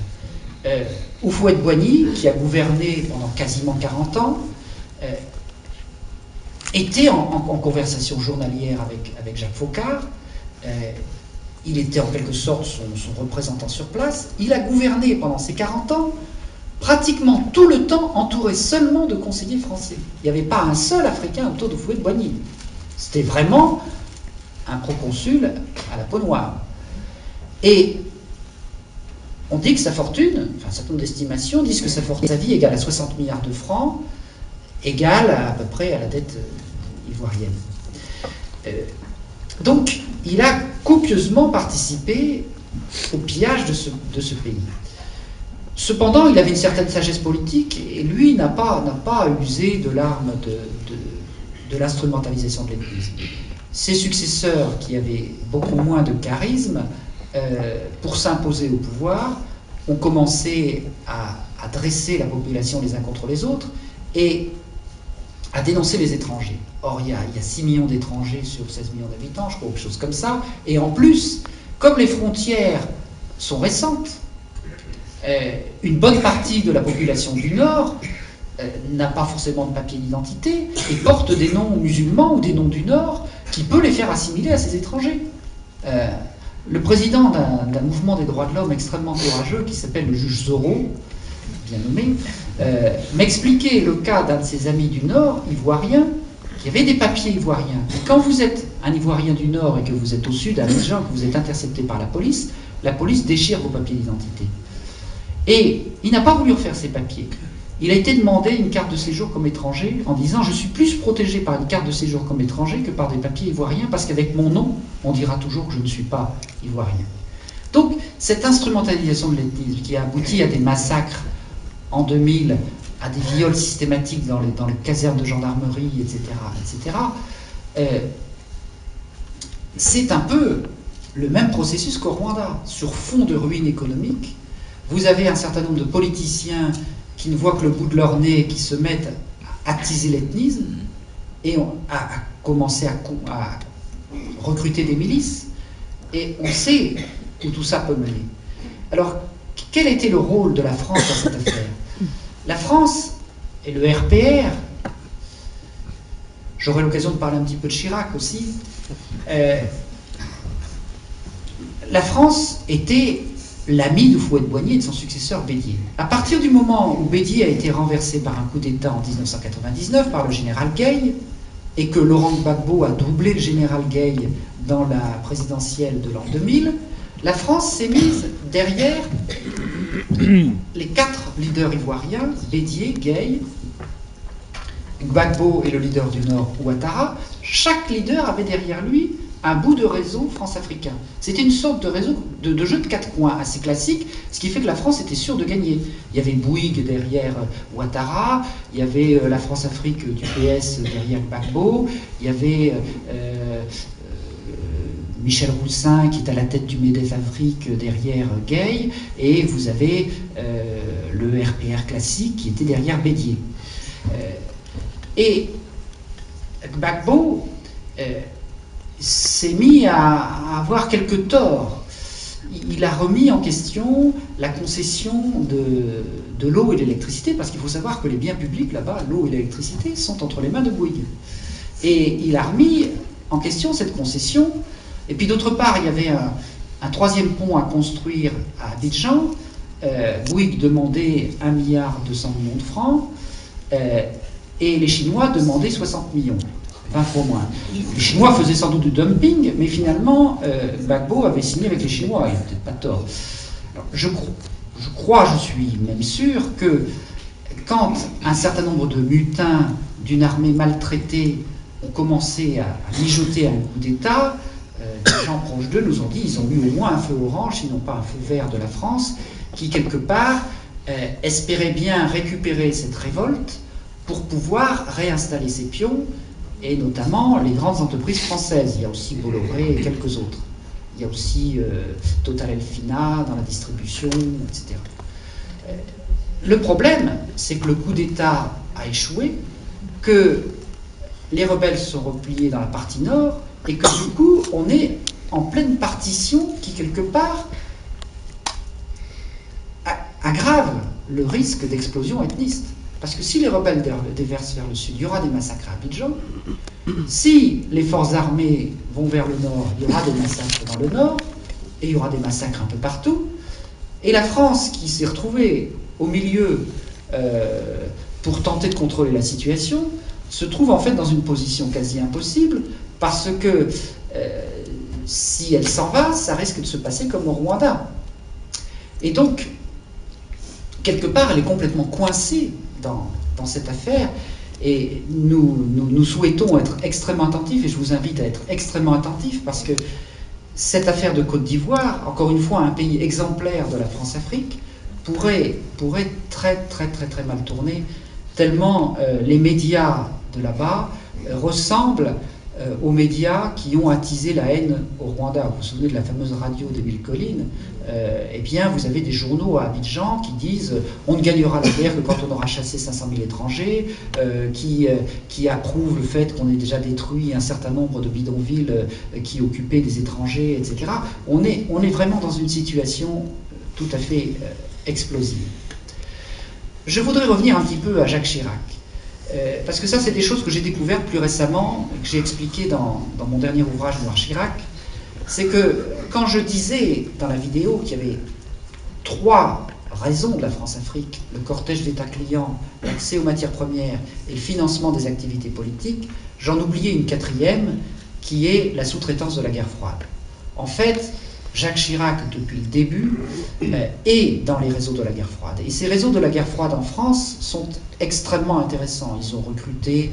Houphouët-Boigny, qui a gouverné pendant quasiment 40 ans, était en conversation journalière avec Jacques Foccart. Il était en quelque sorte son représentant sur place. Il a gouverné pendant ces 40 ans, pratiquement tout le temps entouré seulement de conseillers français. Il n'y avait pas un seul Africain autour de Houphouët-Boigny. C'était vraiment un proconsul à la peau noire. Et on dit que sa fortune, enfin un certain nombre d'estimations disent que sa fortune, sa vie égale à 60 milliards de francs, égale à peu près à la dette ivoirienne. Donc, il a copieusement participé au pillage de ce pays. Cependant, il avait une certaine sagesse politique, et lui n'a pas usé de l'arme de l'instrumentalisation de l'Église. Ses successeurs, qui avaient beaucoup moins de charisme, pour s'imposer au pouvoir, ont commencé à dresser la population les uns contre les autres, et à dénoncer les étrangers. Or, il y a 6 millions d'étrangers sur 16 millions d'habitants, je crois, quelque chose comme ça. Et en plus, comme les frontières sont récentes, une bonne partie de la population du Nord n'a pas forcément de papier d'identité et porte des noms musulmans ou des noms du Nord qui peut les faire assimiler à ces étrangers. Le président d'un mouvement des droits de l'homme extrêmement courageux qui s'appelle le juge Zoro bien nommé, m'expliquait le cas d'un de ses amis du Nord, ivoirien, qui avait des papiers ivoiriens. Et quand vous êtes un Ivoirien du Nord et que vous êtes au Sud, à Abidjan, que vous êtes intercepté par la police déchire vos papiers d'identité. Et il n'a pas voulu refaire ses papiers. Il a été demandé une carte de séjour comme étranger en disant « Je suis plus protégé par une carte de séjour comme étranger que par des papiers ivoiriens parce qu'avec mon nom, on dira toujours que je ne suis pas ivoirien. » Donc, cette instrumentalisation de l'ethnisme qui a abouti à des massacres en 2000, à des viols systématiques dans les casernes de gendarmerie, etc., c'est un peu le même processus qu'au Rwanda. Sur fond de ruine économique, vous avez un certain nombre de politiciens qui ne voient que le bout de leur nez, qui se mettent à attiser l'ethnisme et à commencer à recruter des milices. Et on sait où tout ça peut mener. Alors, quel était le rôle de la France dans cette affaire? La France et le RPR, j'aurai l'occasion de parler un petit peu de Chirac aussi, la France était l'ami de Houphouët-Boigny et de son successeur Bédier. À partir du moment où Bédier a été renversé par un coup d'État en 1999 par le général Gueye, et que Laurent Gbagbo a doublé le général Gueye dans la présidentielle de l'an 2000, la France s'est mise derrière les 4 leaders ivoiriens, Bédier, Gueye, Gbagbo et le leader du Nord, Ouattara. Chaque leader avait derrière lui un bout de réseau france-africain. C'était une sorte de réseau de jeu de 4 coins assez classique, ce qui fait que la France était sûre de gagner. Il y avait Bouygues derrière Ouattara, il y avait la France-Afrique du PS derrière Gbagbo, il y avait Michel Roussin qui est à la tête du MEDEF Afrique derrière Gueye, et vous avez le RPR classique qui était derrière Bédier. Et Gbagbo s'est mis à avoir quelques torts. Il a remis en question la concession de l'eau et de l'électricité, parce qu'il faut savoir que les biens publics là-bas, l'eau et l'électricité, sont entre les mains de Bouygues. Et il a remis en question cette concession. Et puis d'autre part, il y avait un 3e pont à construire à Abidjan. Bouygues demandait 1,2 milliard de francs, et les Chinois demandaient 60 millions. 20 fois moins. Les Chinois faisaient sans doute du dumping, mais finalement, Gbagbo avait signé avec les Chinois, il n'a peut-être pas tort. Alors, je suis même sûr que quand un certain nombre de mutins d'une armée maltraitée ont commencé à mijoter un coup d'État, des gens proches d'eux nous ont dit qu'ils ont eu au moins un feu orange, sinon pas un feu vert de la France, qui quelque part espérait bien récupérer cette révolte pour pouvoir réinstaller ses pions, et notamment les grandes entreprises françaises. Il y a aussi Bolloré et quelques autres. Il y a aussi Total Elfina dans la distribution, etc. Le problème, c'est que le coup d'État a échoué, que les rebelles se sont repliés dans la partie nord, et que du coup, on est en pleine partition qui, quelque part, aggrave le risque d'explosion ethniste. Parce que si les rebelles déversent vers le sud, il y aura des massacres à Abidjan. Si les forces armées vont vers le nord, il y aura des massacres dans le nord, et il y aura des massacres un peu partout. Et la France, qui s'est retrouvée au milieu pour tenter de contrôler la situation, se trouve en fait dans une position quasi impossible, parce que si elle s'en va, ça risque de se passer comme au Rwanda. Et donc, quelque part, elle est complètement coincée dans cette affaire, et nous souhaitons être extrêmement attentifs, et je vous invite à être extrêmement attentifs, parce que cette affaire de Côte d'Ivoire, encore une fois un pays exemplaire de la France-Afrique, pourrait très très très très mal tourner, tellement les médias de là-bas ressemblent aux médias qui ont attisé la haine au Rwanda. Vous vous souvenez de la fameuse radio d'Émile Colline? Eh bien, vous avez des journaux à Abidjan qui disent « On ne gagnera la guerre que quand on aura chassé 500 000 étrangers qui approuvent le fait qu'on ait déjà détruit un certain nombre de bidonvilles qui occupaient des étrangers, etc. » On est vraiment dans une situation tout à fait explosive. Je voudrais revenir un petit peu à Jacques Chirac. Parce que ça, c'est des choses que j'ai découvertes plus récemment, que j'ai expliquées dans mon dernier ouvrage Noir Chirac. C'est que quand je disais dans la vidéo qu'il y avait 3 raison de la France-Afrique, le cortège d'États clients, l'accès aux matières premières et le financement des activités politiques, j'en oubliais une quatrième, qui est la sous-traitance de la guerre froide. En fait, Jacques Chirac, depuis le début, est dans les réseaux de la guerre froide. Et ces réseaux de la guerre froide en France sont extrêmement intéressants. Ils ont recruté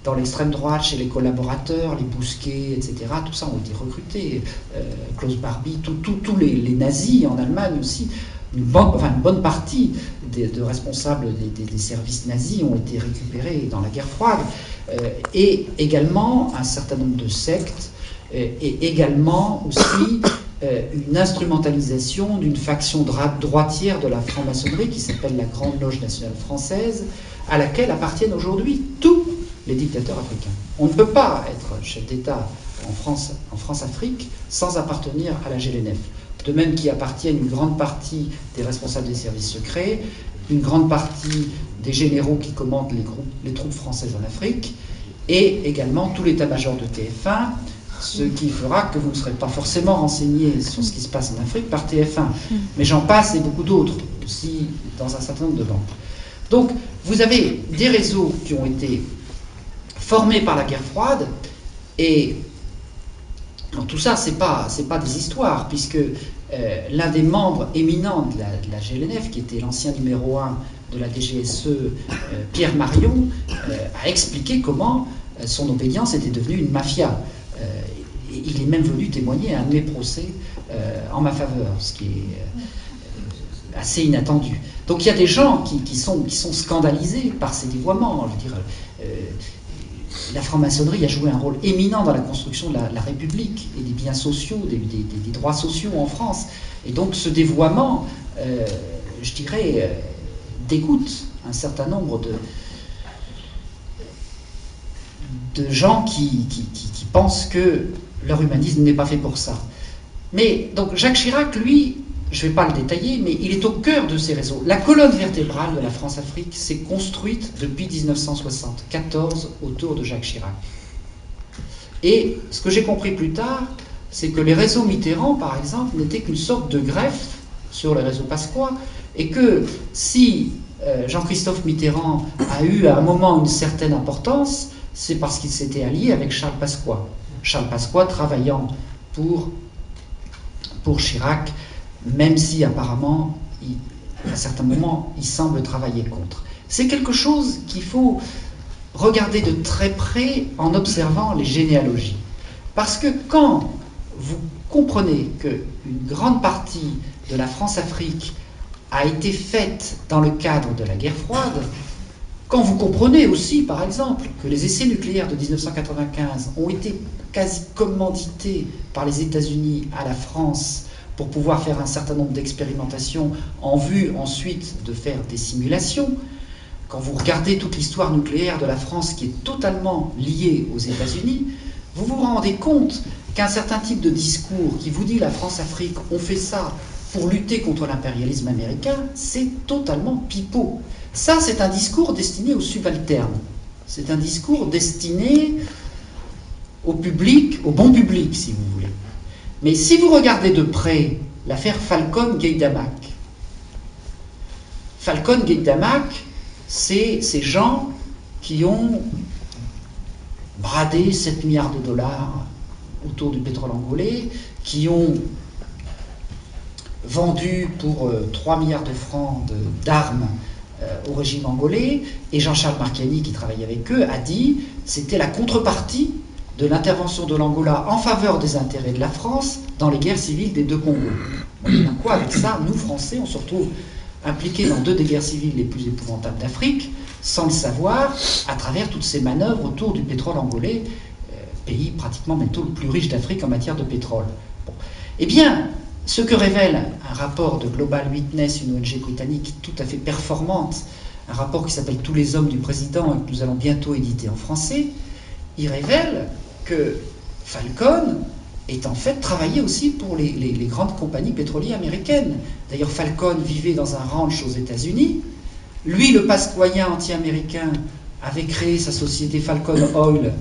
dans l'extrême droite, chez les collaborateurs, les Bousquet, etc. Tout ça ont été recrutés. Klaus Barbie, tous les nazis en Allemagne aussi. Une bonne partie de responsables des services nazis ont été récupérés dans la guerre froide. Et également un certain nombre de sectes, et également aussi une instrumentalisation d'une faction droitière de la franc-maçonnerie qui s'appelle la Grande Loge nationale française, à laquelle appartiennent aujourd'hui tous les dictateurs africains. On ne peut pas être chef d'État en France-Afrique sans appartenir à la GLNF. De même qu'y appartiennent une grande partie des responsables des services secrets, une grande partie des généraux qui commandent les troupes françaises en Afrique, et également tout l'état-major de TF1, ce qui fera que vous ne serez pas forcément renseigné sur ce qui se passe en Afrique par TF1. Mais j'en passe et beaucoup d'autres aussi dans un certain nombre de banques. Donc, vous avez des réseaux qui ont été formés par la guerre froide, et alors, tout ça, c'est pas des histoires, puisque l'un des membres éminents de la GLNF, qui était l'ancien numéro 1 de la DGSE, Pierre Marion, a expliqué comment son obédience était devenue une mafia. Il est même venu témoigner à un de mes procès en ma faveur, ce qui est assez inattendu. Donc il y a des gens qui sont scandalisés par ces dévoiements. Je veux dire, la franc-maçonnerie a joué un rôle éminent dans la construction de la République et des biens sociaux, des droits sociaux en France. Et donc ce dévoiement, je dirais, dégoûte un certain nombre de gens qui pensent que leur humanisme n'est pas fait pour ça. Mais donc Jacques Chirac, lui, je ne vais pas le détailler, mais il est au cœur de ces réseaux. La colonne vertébrale de la France-Afrique s'est construite depuis 1974 autour de Jacques Chirac. Et ce que j'ai compris plus tard, c'est que les réseaux Mitterrand, par exemple, n'étaient qu'une sorte de greffe sur le réseau Pasqua, et que si Jean-Christophe Mitterrand a eu à un moment une certaine importance, c'est parce qu'il s'était allié avec Charles Pasqua. Charles Pasqua travaillant pour Chirac, même si apparemment, à certains moments, il semble travailler contre. C'est quelque chose qu'il faut regarder de très près en observant les généalogies. Parce que quand vous comprenez qu'une grande partie de la France-Afrique a été faite dans le cadre de la guerre froide, quand vous comprenez aussi, par exemple, que les essais nucléaires de 1995 ont été quasi commandités par les États-Unis à la France pour pouvoir faire un certain nombre d'expérimentations en vue ensuite de faire des simulations, quand vous regardez toute l'histoire nucléaire de la France qui est totalement liée aux États-Unis, vous vous rendez compte qu'un certain type de discours qui vous dit la France-Afrique, on fait ça pour lutter contre l'impérialisme américain, c'est totalement pipeau. Ça, c'est un discours destiné aux subalternes. C'est un discours destiné au public, au bon public, si vous voulez. Mais si vous regardez de près l'affaire Falcon-Gaydamak, Falcon-Gaydamak, c'est ces gens qui ont bradé 7 milliards de dollars autour du pétrole angolais, qui ont vendu pour 3 milliards de francs d'armes au régime angolais, et Jean-Charles Marchiani, qui travaillait avec eux, a dit c'était la contrepartie de l'intervention de l'Angola en faveur des intérêts de la France dans les guerres civiles des deux Congos. On dit quoi avec ça? Nous, Français, on se retrouve impliqués dans deux des guerres civiles les plus épouvantables d'Afrique, sans le savoir, à travers toutes ces manœuvres autour du pétrole angolais, pays pratiquement bientôt le plus riche d'Afrique en matière de pétrole. Bon. Eh bien, ce que révèle un rapport de Global Witness, une ONG britannique tout à fait performante, un rapport qui s'appelle Tous les hommes du président et que nous allons bientôt éditer en français, il révèle que Falcon est en fait travaillé aussi pour les grandes compagnies pétrolières américaines. D'ailleurs, Falcon vivait dans un ranch aux États-Unis. Lui, le pasquoyen anti-américain, avait créé sa société Falcon Oil,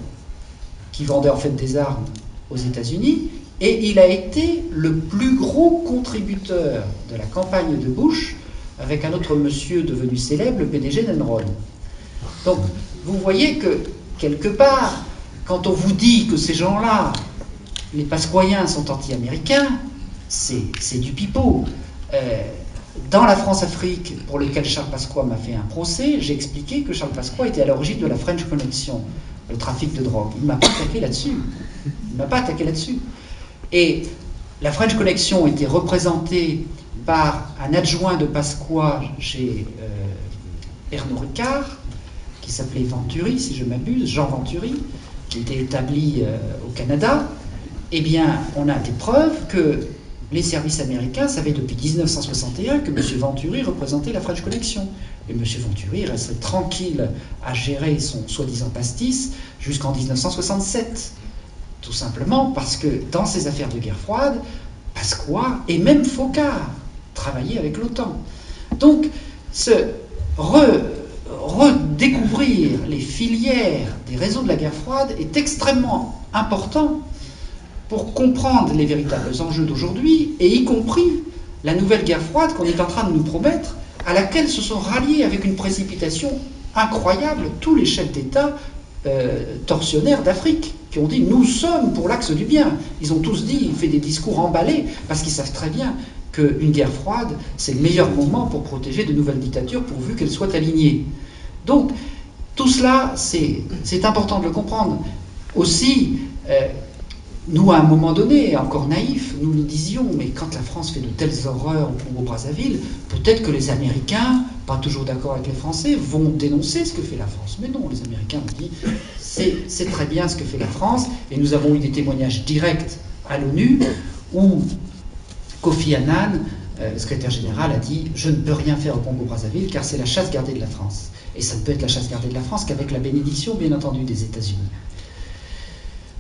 qui vendait en fait des armes aux États-Unis, et il a été le plus gros contributeur de la campagne de Bush avec un autre monsieur devenu célèbre, le PDG d'Enron. Donc, vous voyez que, quelque part, quand on vous dit que ces gens-là, les Pasquoiens, sont anti-américains, c'est du pipeau. Dans la France-Afrique, pour lequel Charles Pasqua m'a fait un procès, j'ai expliqué que Charles Pasqua était à l'origine de la French Connection, le trafic de drogue. Il ne m'a pas attaqué là-dessus. Il ne m'a pas attaqué là-dessus. Et la French Connection était représentée par un adjoint de Pasqua chez Pernod Ricard, qui s'appelait Venturi, si je m'abuse, Jean Venturi, qui était établi au Canada. Eh bien, on a des preuves que les services américains savaient depuis 1961 que M. Venturi représentait la French Connection. Et M. Venturi restait tranquille à gérer son soi-disant pastis jusqu'en 1967. Tout simplement parce que dans ces affaires de guerre froide, Pasqua et même Foccart travaillaient avec l'OTAN. Donc, redécouvrir les filières des réseaux de la guerre froide est extrêmement important pour comprendre les véritables enjeux d'aujourd'hui, et y compris la nouvelle guerre froide qu'on est en train de nous promettre, à laquelle se sont ralliés avec une précipitation incroyable tous les chefs d'État tortionnaires d'Afrique, qui ont dit « nous sommes pour l'axe du bien ». Ils ont tous dit, fait des discours emballés, parce qu'ils savent très bien qu'une guerre froide, c'est le meilleur moment pour protéger de nouvelles dictatures, pourvu qu'elles soient alignées. Donc, tout cela, c'est important de le comprendre. Aussi, nous, à un moment donné, encore naïfs, nous nous disions, mais quand la France fait de telles horreurs au Congo-Brazzaville, peut-être que les Américains, pas toujours d'accord avec les Français, vont dénoncer ce que fait la France. Mais non, les Américains ont dit, c'est très bien ce que fait la France, et nous avons eu des témoignages directs à l'ONU, où Kofi Annan, le secrétaire général, a dit « Je ne peux rien faire au Congo-Brazzaville, car c'est la chasse gardée de la France. » Et ça ne peut être la chasse gardée de la France qu'avec la bénédiction, bien entendu, des États-Unis.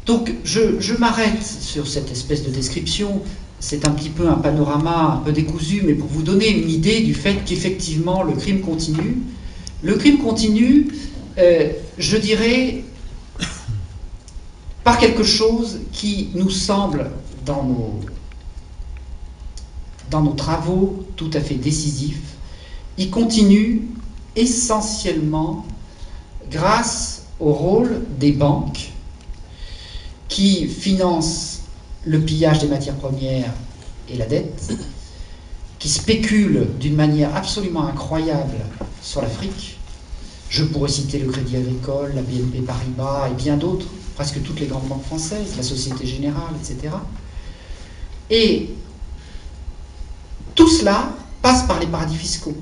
Donc, je m'arrête sur cette espèce de description. C'est un petit peu un panorama un peu décousu, mais pour vous donner une idée du fait qu'effectivement, le crime continue. Le crime continue, je dirais, par quelque chose qui nous semble, dans nos travaux, tout à fait décisif. Il continue essentiellement grâce au rôle des banques, qui finance le pillage des matières premières et la dette, qui spécule d'une manière absolument incroyable sur l'Afrique. Je pourrais citer le Crédit Agricole, la BNP Paribas et bien d'autres, presque toutes les grandes banques françaises, la Société Générale, etc. Et tout cela passe par les paradis fiscaux.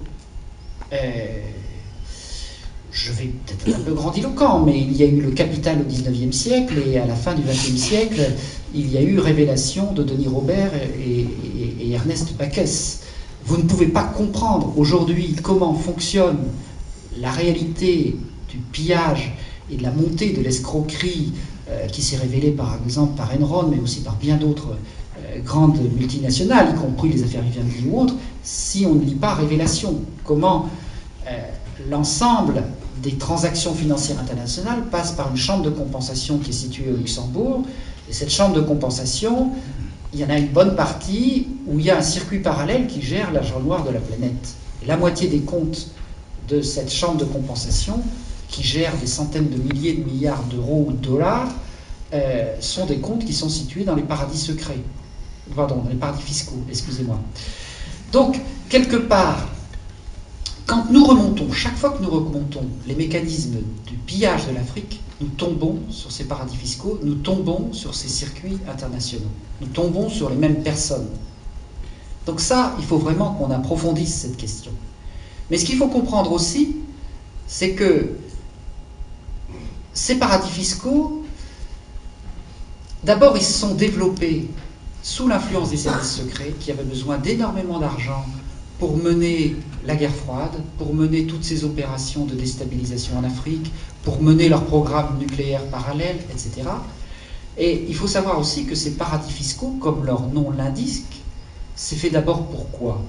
Je vais peut-être être un peu grandiloquent, mais il y a eu le Capital au XIXe siècle, et à la fin du XXe siècle, il y a eu révélation de Denis Robert et Ernest Bacchès. Vous ne pouvez pas comprendre aujourd'hui comment fonctionne la réalité du pillage et de la montée de l'escroquerie qui s'est révélée par exemple par Enron, mais aussi par bien d'autres grandes multinationales, y compris les affaires Vivendi ou autres, si on ne lit pas Révélation. Comment l'ensemble des transactions financières internationales passe par une chambre de compensation qui est située au Luxembourg, et cette chambre de compensation, il y en a une bonne partie où il y a un circuit parallèle qui gère l'argent noir de la planète. Et la moitié des comptes de cette chambre de compensation, qui gère des centaines de milliers de milliards d'euros ou de dollars, sont des comptes qui sont situés dans les paradis secrets. Pardon, dans les paradis fiscaux, excusez-moi. Donc, quelque part, quand nous remontons, chaque fois que nous remontons les mécanismes du pillage de l'Afrique, nous tombons sur ces paradis fiscaux, nous tombons sur ces circuits internationaux, nous tombons sur les mêmes personnes. Donc ça, il faut vraiment qu'on approfondisse cette question. Mais ce qu'il faut comprendre aussi, c'est que ces paradis fiscaux, d'abord, ils se sont développés sous l'influence des services secrets qui avaient besoin d'énormément d'argent pour mener la guerre froide, pour mener toutes ces opérations de déstabilisation en Afrique, pour mener leurs programmes nucléaires parallèles, etc. Et il faut savoir aussi que ces paradis fiscaux, comme leur nom l'indique, c'est fait d'abord pour quoi?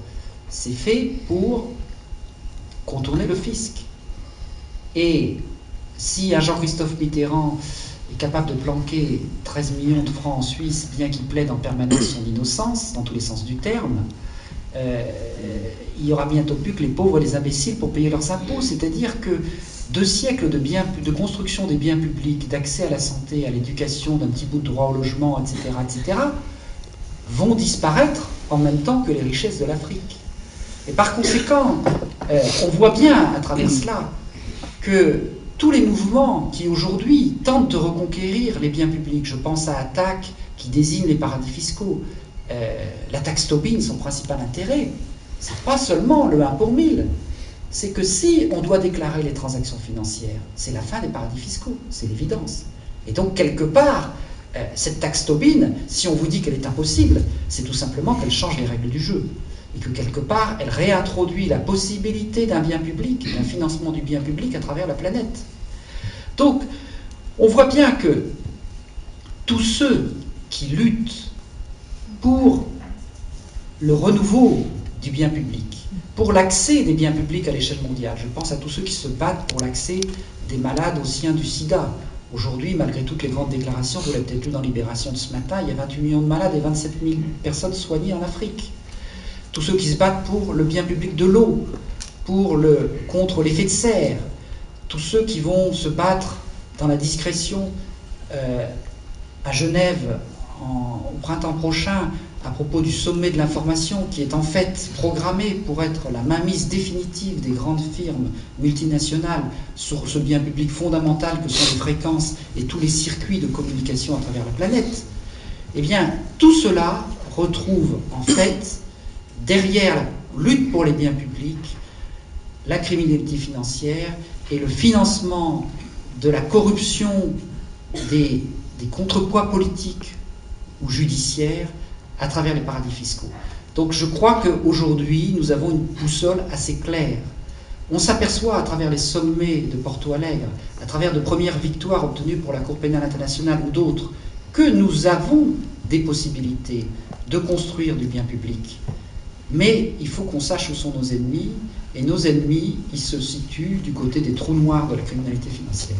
C'est fait pour contourner le fisc. Et si un Jean-Christophe Mitterrand est capable de planquer 13 millions de francs en Suisse, bien qu'il plaide en permanence son innocence, dans tous les sens du terme, il y aura bientôt plus que les pauvres et les imbéciles pour payer leurs impôts. C'est-à-dire que 2 siècles de construction des biens publics, d'accès à la santé, à l'éducation, d'un petit bout de droit au logement, etc., vont disparaître en même temps que les richesses de l'Afrique. Et par conséquent, on voit bien à travers cela que tous les mouvements qui aujourd'hui tentent de reconquérir les biens publics, je pense à ATTAC qui désigne les paradis fiscaux, la taxe Tobin, son principal intérêt, c'est pas seulement le 1 pour 1000, c'est que si on doit déclarer les transactions financières, c'est la fin des paradis fiscaux, c'est l'évidence. Et donc quelque part, cette taxe Tobin, si on vous dit qu'elle est impossible, c'est tout simplement qu'elle change les règles du jeu. Et que quelque part, elle réintroduit la possibilité d'un bien public, d'un financement du bien public à travers la planète. Donc, on voit bien que tous ceux qui luttent pour le renouveau du bien public, pour l'accès des biens publics à l'échelle mondiale, je pense à tous ceux qui se battent pour l'accès des malades aux soins du sida. Aujourd'hui, malgré toutes les grandes déclarations, vous l'avez peut-être lu dans Libération de ce matin, il y a 28 millions de malades et 27 000 personnes soignées en Afrique. Tous ceux qui se battent pour le bien public de l'eau, contre l'effet de serre, tous ceux qui vont se battre dans la discrétion à Genève au printemps prochain à propos du sommet de l'information qui est en fait programmé pour être la mainmise définitive des grandes firmes multinationales sur ce bien public fondamental que sont les fréquences et tous les circuits de communication à travers la planète, eh bien tout cela retrouve en fait derrière la lutte pour les biens publics la criminalité financière et le financement de la corruption des contrepoids politiques ou judiciaires à travers les paradis fiscaux. Donc je crois qu'aujourd'hui, nous avons une boussole assez claire. On s'aperçoit à travers les sommets de Porto Alegre, à travers de premières victoires obtenues pour la Cour pénale internationale ou d'autres, que nous avons des possibilités de construire du bien public. Mais il faut qu'on sache où sont nos ennemis, et nos ennemis, ils se situent du côté des trous noirs de la criminalité financière.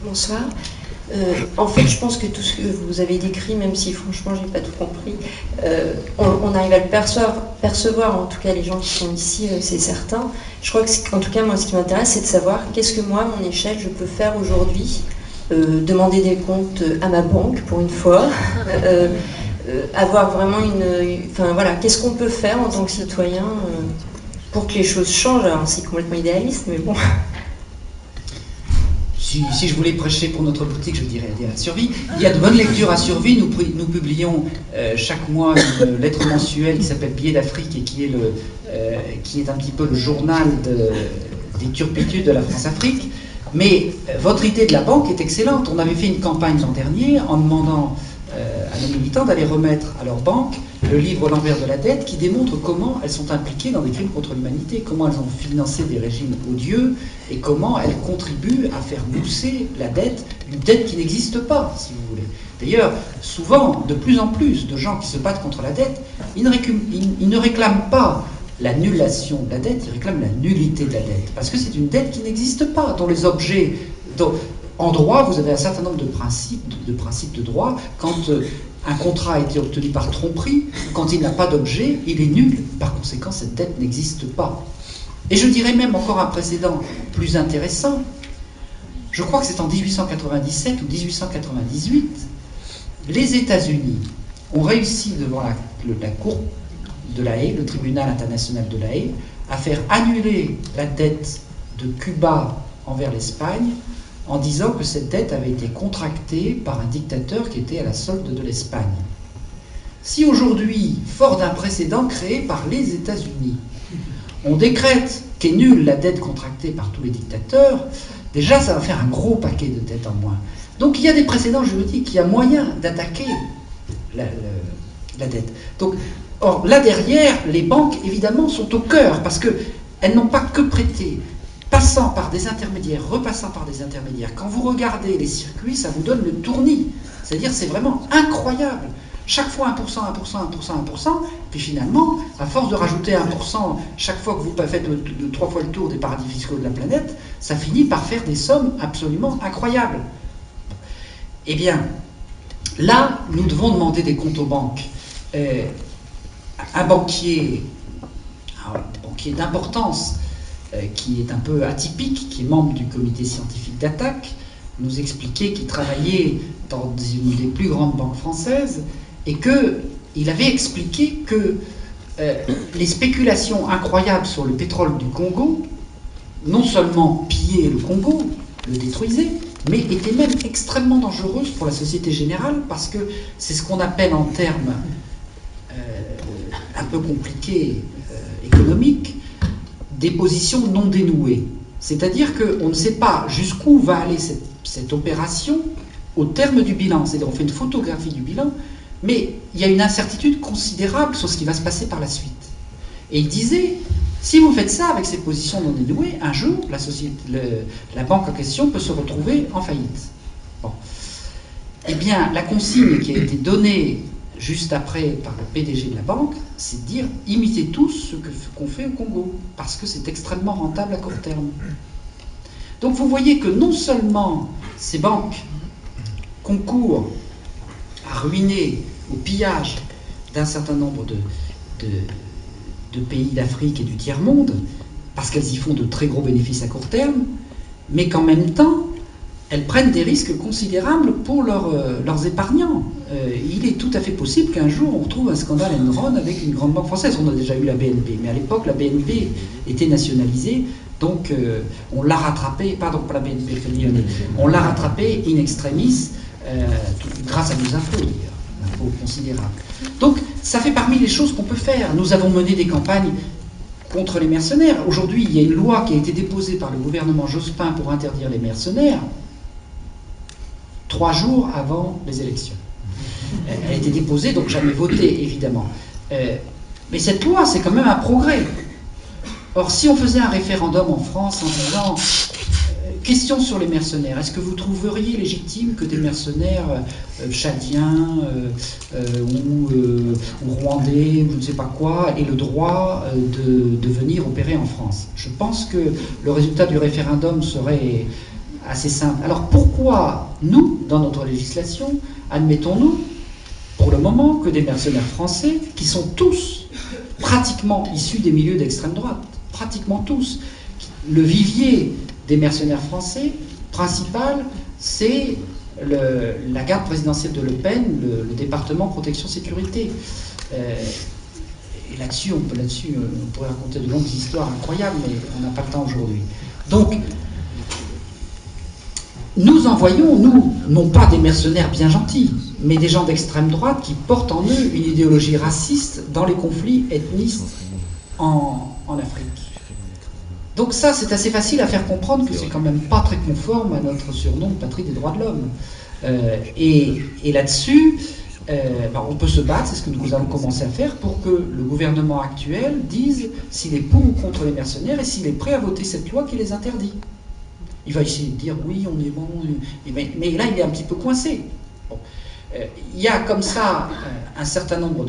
Bonsoir. En fait, je pense que tout ce que vous avez décrit, même si franchement je n'ai pas tout compris, on arrive à le percevoir, en tout cas les gens qui sont ici, c'est certain. Je crois que, en tout cas, moi, ce qui m'intéresse, c'est de savoir qu'est-ce que moi, à mon échelle, je peux faire aujourd'hui, demander des comptes à ma banque, pour une fois, avoir vraiment enfin voilà, qu'est-ce qu'on peut faire en tant que citoyen pour que les choses changent. Alors, c'est complètement idéaliste, mais bon... Si je voulais prêcher pour notre boutique, je dirais à Survie. Il y a de bonnes lectures à Survie. Nous publions chaque mois une lettre mensuelle qui s'appelle Billets d'Afrique et qui est un petit peu le journal des turpitudes de la France-Afrique. Mais votre idée de la banque est excellente. On avait fait une campagne l'an dernier en demandant à nos militants d'aller remettre à leur banque le livre L'envers de la dette qui démontre comment elles sont impliquées dans des crimes contre l'humanité, comment elles ont financé des régimes odieux et comment elles contribuent à faire mousser la dette, une dette qui n'existe pas, si vous voulez. D'ailleurs, souvent, de plus en plus de gens qui se battent contre la dette, ils ne réclament pas l'annulation de la dette, ils réclament la nullité de la dette, parce que c'est une dette qui n'existe pas, dont les objets... En droit, vous avez un certain nombre de principes de droit. Quand un contrat a été obtenu par tromperie, quand il n'a pas d'objet, il est nul. Par conséquent, cette dette n'existe pas. Et je dirais même encore un précédent plus intéressant. Je crois que c'est en 1897 ou 1898, les États-Unis ont réussi devant la Cour de la Haye, le tribunal international de la Haye, à faire annuler la dette de Cuba envers l'Espagne en disant que cette dette avait été contractée par un dictateur qui était à la solde de l'Espagne. Si aujourd'hui, fort d'un précédent créé par les États-Unis, on décrète qu'est nulle la dette contractée par tous les dictateurs, déjà ça va faire un gros paquet de dettes en moins. Donc il y a des précédents juridiques, il y a moyen d'attaquer la dette. Donc, or, là derrière, les banques évidemment sont au cœur, parce que elles n'ont pas que prêté, passant par des intermédiaires, repassant par des intermédiaires. Quand vous regardez les circuits, ça vous donne le tournis. C'est-à-dire, c'est vraiment incroyable. Chaque fois 1%, 1%, 1%, 1%, puis finalement, à force de rajouter 1% chaque fois que vous faites de 3 fois le tour des paradis fiscaux de la planète, ça finit par faire des sommes absolument incroyables. Eh bien, là, nous devons demander des comptes aux banques. Un banquier d'importance, qui est un peu atypique, qui est membre du comité scientifique d'attaque, nous expliquait qu'il travaillait dans une des plus grandes banques françaises et qu'il avait expliqué que les spéculations incroyables sur le pétrole du Congo, non seulement pillaient le Congo, le détruisaient, mais étaient même extrêmement dangereuses pour la Société Générale, parce que c'est ce qu'on appelle en termes un peu compliqués économiques, des positions non dénouées. C'est-à-dire qu'on ne sait pas jusqu'où va aller cette opération au terme du bilan. C'est-à-dire on fait une photographie du bilan, mais il y a une incertitude considérable sur ce qui va se passer par la suite. Et il disait, si vous faites ça avec ces positions non dénouées, un jour, la banque en question peut se retrouver en faillite. Bon. Eh bien, la consigne qui a été donnée juste après par le PDG de la banque, c'est de dire, imitez tous ce qu'on fait au Congo, parce que c'est extrêmement rentable à court terme. Donc vous voyez que non seulement ces banques concourent à ruiner, au pillage d'un certain nombre de pays d'Afrique et du tiers-monde, parce qu'elles y font de très gros bénéfices à court terme, mais qu'en même temps, elles prennent des risques considérables pour leurs épargnants. Il est tout à fait possible qu'un jour on retrouve un scandale Enron avec une grande banque française. On a déjà eu la BNP, mais à l'époque la BNP était nationalisée, donc on l'a rattrapé, pardon, pas la BNP, on l'a rattrapé in extremis, grâce à nos impôts d'ailleurs, impôts considérables. Donc ça fait parmi les choses qu'on peut faire. Nous avons mené des campagnes contre les mercenaires. Aujourd'hui, il y a une loi qui a été déposée par le gouvernement Jospin pour interdire les mercenaires 3 jours avant les élections. Elle a été déposée, donc jamais votée, évidemment. Mais cette loi, c'est quand même un progrès. Or, si on faisait un référendum en France en disant question sur les mercenaires, est-ce que vous trouveriez légitime que des mercenaires tchadiens ou rwandais, ou je ne sais pas quoi, aient le droit de venir opérer en France? Je pense que le résultat du référendum serait assez simple. Alors pourquoi nous, dans notre législation, admettons-nous, pour le moment, que des mercenaires français, qui sont tous pratiquement issus des milieux d'extrême droite, pratiquement tous, le vivier des mercenaires français principal, c'est la garde présidentielle de Le Pen, le département protection-sécurité. Et là-dessus, on pourrait raconter de longues histoires incroyables, mais on n'a pas le temps aujourd'hui. Donc, nous envoyons, nous, non pas des mercenaires bien gentils, mais des gens d'extrême droite qui portent en eux une idéologie raciste dans les conflits ethniques en Afrique. Donc ça, c'est assez facile à faire comprendre que c'est quand même pas très conforme à notre surnom de patrie des droits de l'homme. Et là-dessus, on peut se battre, c'est ce que nous allons commencer à faire, pour que le gouvernement actuel dise s'il est pour ou contre les mercenaires et s'il est prêt à voter cette loi qui les interdit. Il va essayer de dire oui, on est bon, mais là il est un petit peu coincé. Bon. Il y a comme ça un certain nombre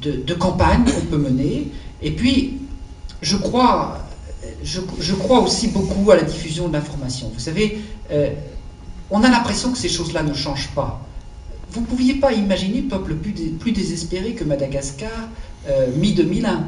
de campagnes qu'on peut mener, et puis je crois aussi beaucoup à la diffusion de l'information. Vous savez, on a l'impression que ces choses-là ne changent pas. Vous ne pouviez pas imaginer peuple plus désespéré que Madagascar mi-2001.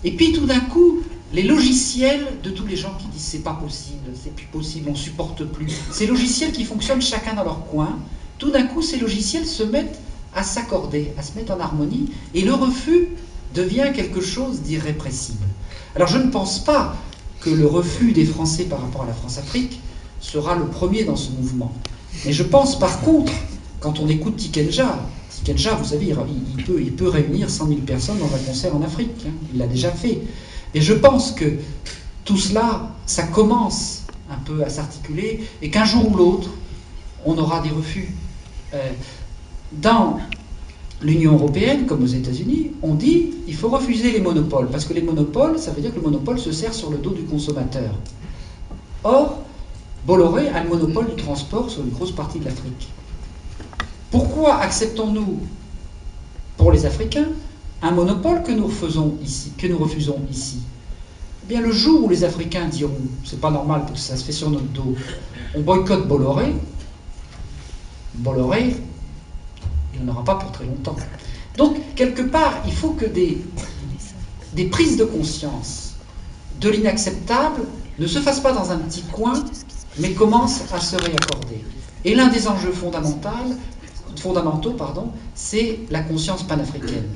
Et puis tout d'un coup, les logiciels de tous les gens qui disent c'est pas possible, c'est plus possible, on supporte plus, ces logiciels qui fonctionnent chacun dans leur coin, tout d'un coup ces logiciels se mettent à s'accorder, à se mettre en harmonie, et le refus devient quelque chose d'irrépressible. Alors je ne pense pas que le refus des Français par rapport à la France-Afrique sera le premier dans ce mouvement. Mais je pense par contre, quand on écoute Tikenja, vous savez, il peut réunir 100 000 personnes dans un concert en Afrique, hein, il l'a déjà fait. Et je pense que tout cela, ça commence un peu à s'articuler, et qu'un jour ou l'autre, on aura des refus. Dans l'Union européenne, comme aux États-Unis, on dit il faut refuser les monopoles, parce que les monopoles, ça veut dire que le monopole se sert sur le dos du consommateur. Or, Bolloré a le monopole du transport sur une grosse partie de l'Afrique. Pourquoi acceptons-nous, pour les Africains, un monopole que nous refusons ici? Eh bien, le jour où les Africains diront c'est pas normal parce que ça se fait sur notre dos, on boycotte Bolloré, il n'y en aura pas pour très longtemps. Donc, quelque part, il faut que des prises de conscience de l'inacceptable ne se fassent pas dans un petit coin, mais commencent à se réaccorder. Et l'un des enjeux fondamentaux, c'est la conscience panafricaine.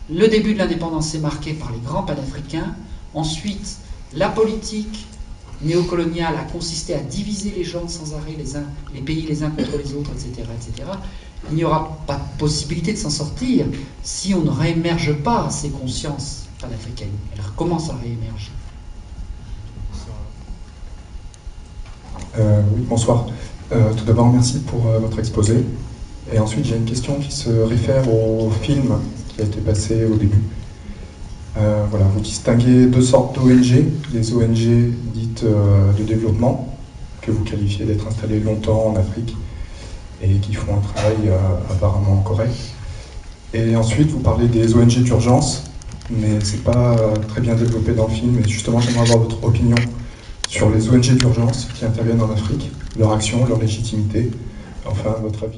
Le début de l'indépendance est marqué par les grands panafricains. Ensuite, la politique néocoloniale a consisté à diviser les gens sans arrêt, les pays les uns contre les autres, etc., etc. Il n'y aura pas de possibilité de s'en sortir si on ne réémerge pas ces consciences panafricaines. Elles recommencent à réémerger. Oui, bonsoir. Tout d'abord, merci pour votre exposé. Et ensuite, j'ai une question qui se réfère au film qui a été passé au début. Voilà, vous distinguez deux sortes d'ONG, les ONG dites de développement, que vous qualifiez d'être installées longtemps en Afrique et qui font un travail apparemment correct. Et ensuite, vous parlez des ONG d'urgence, mais c'est pas très bien développé dans le film. Et justement, j'aimerais avoir votre opinion sur les ONG d'urgence qui interviennent en Afrique, leur action, leur légitimité, enfin votre avis.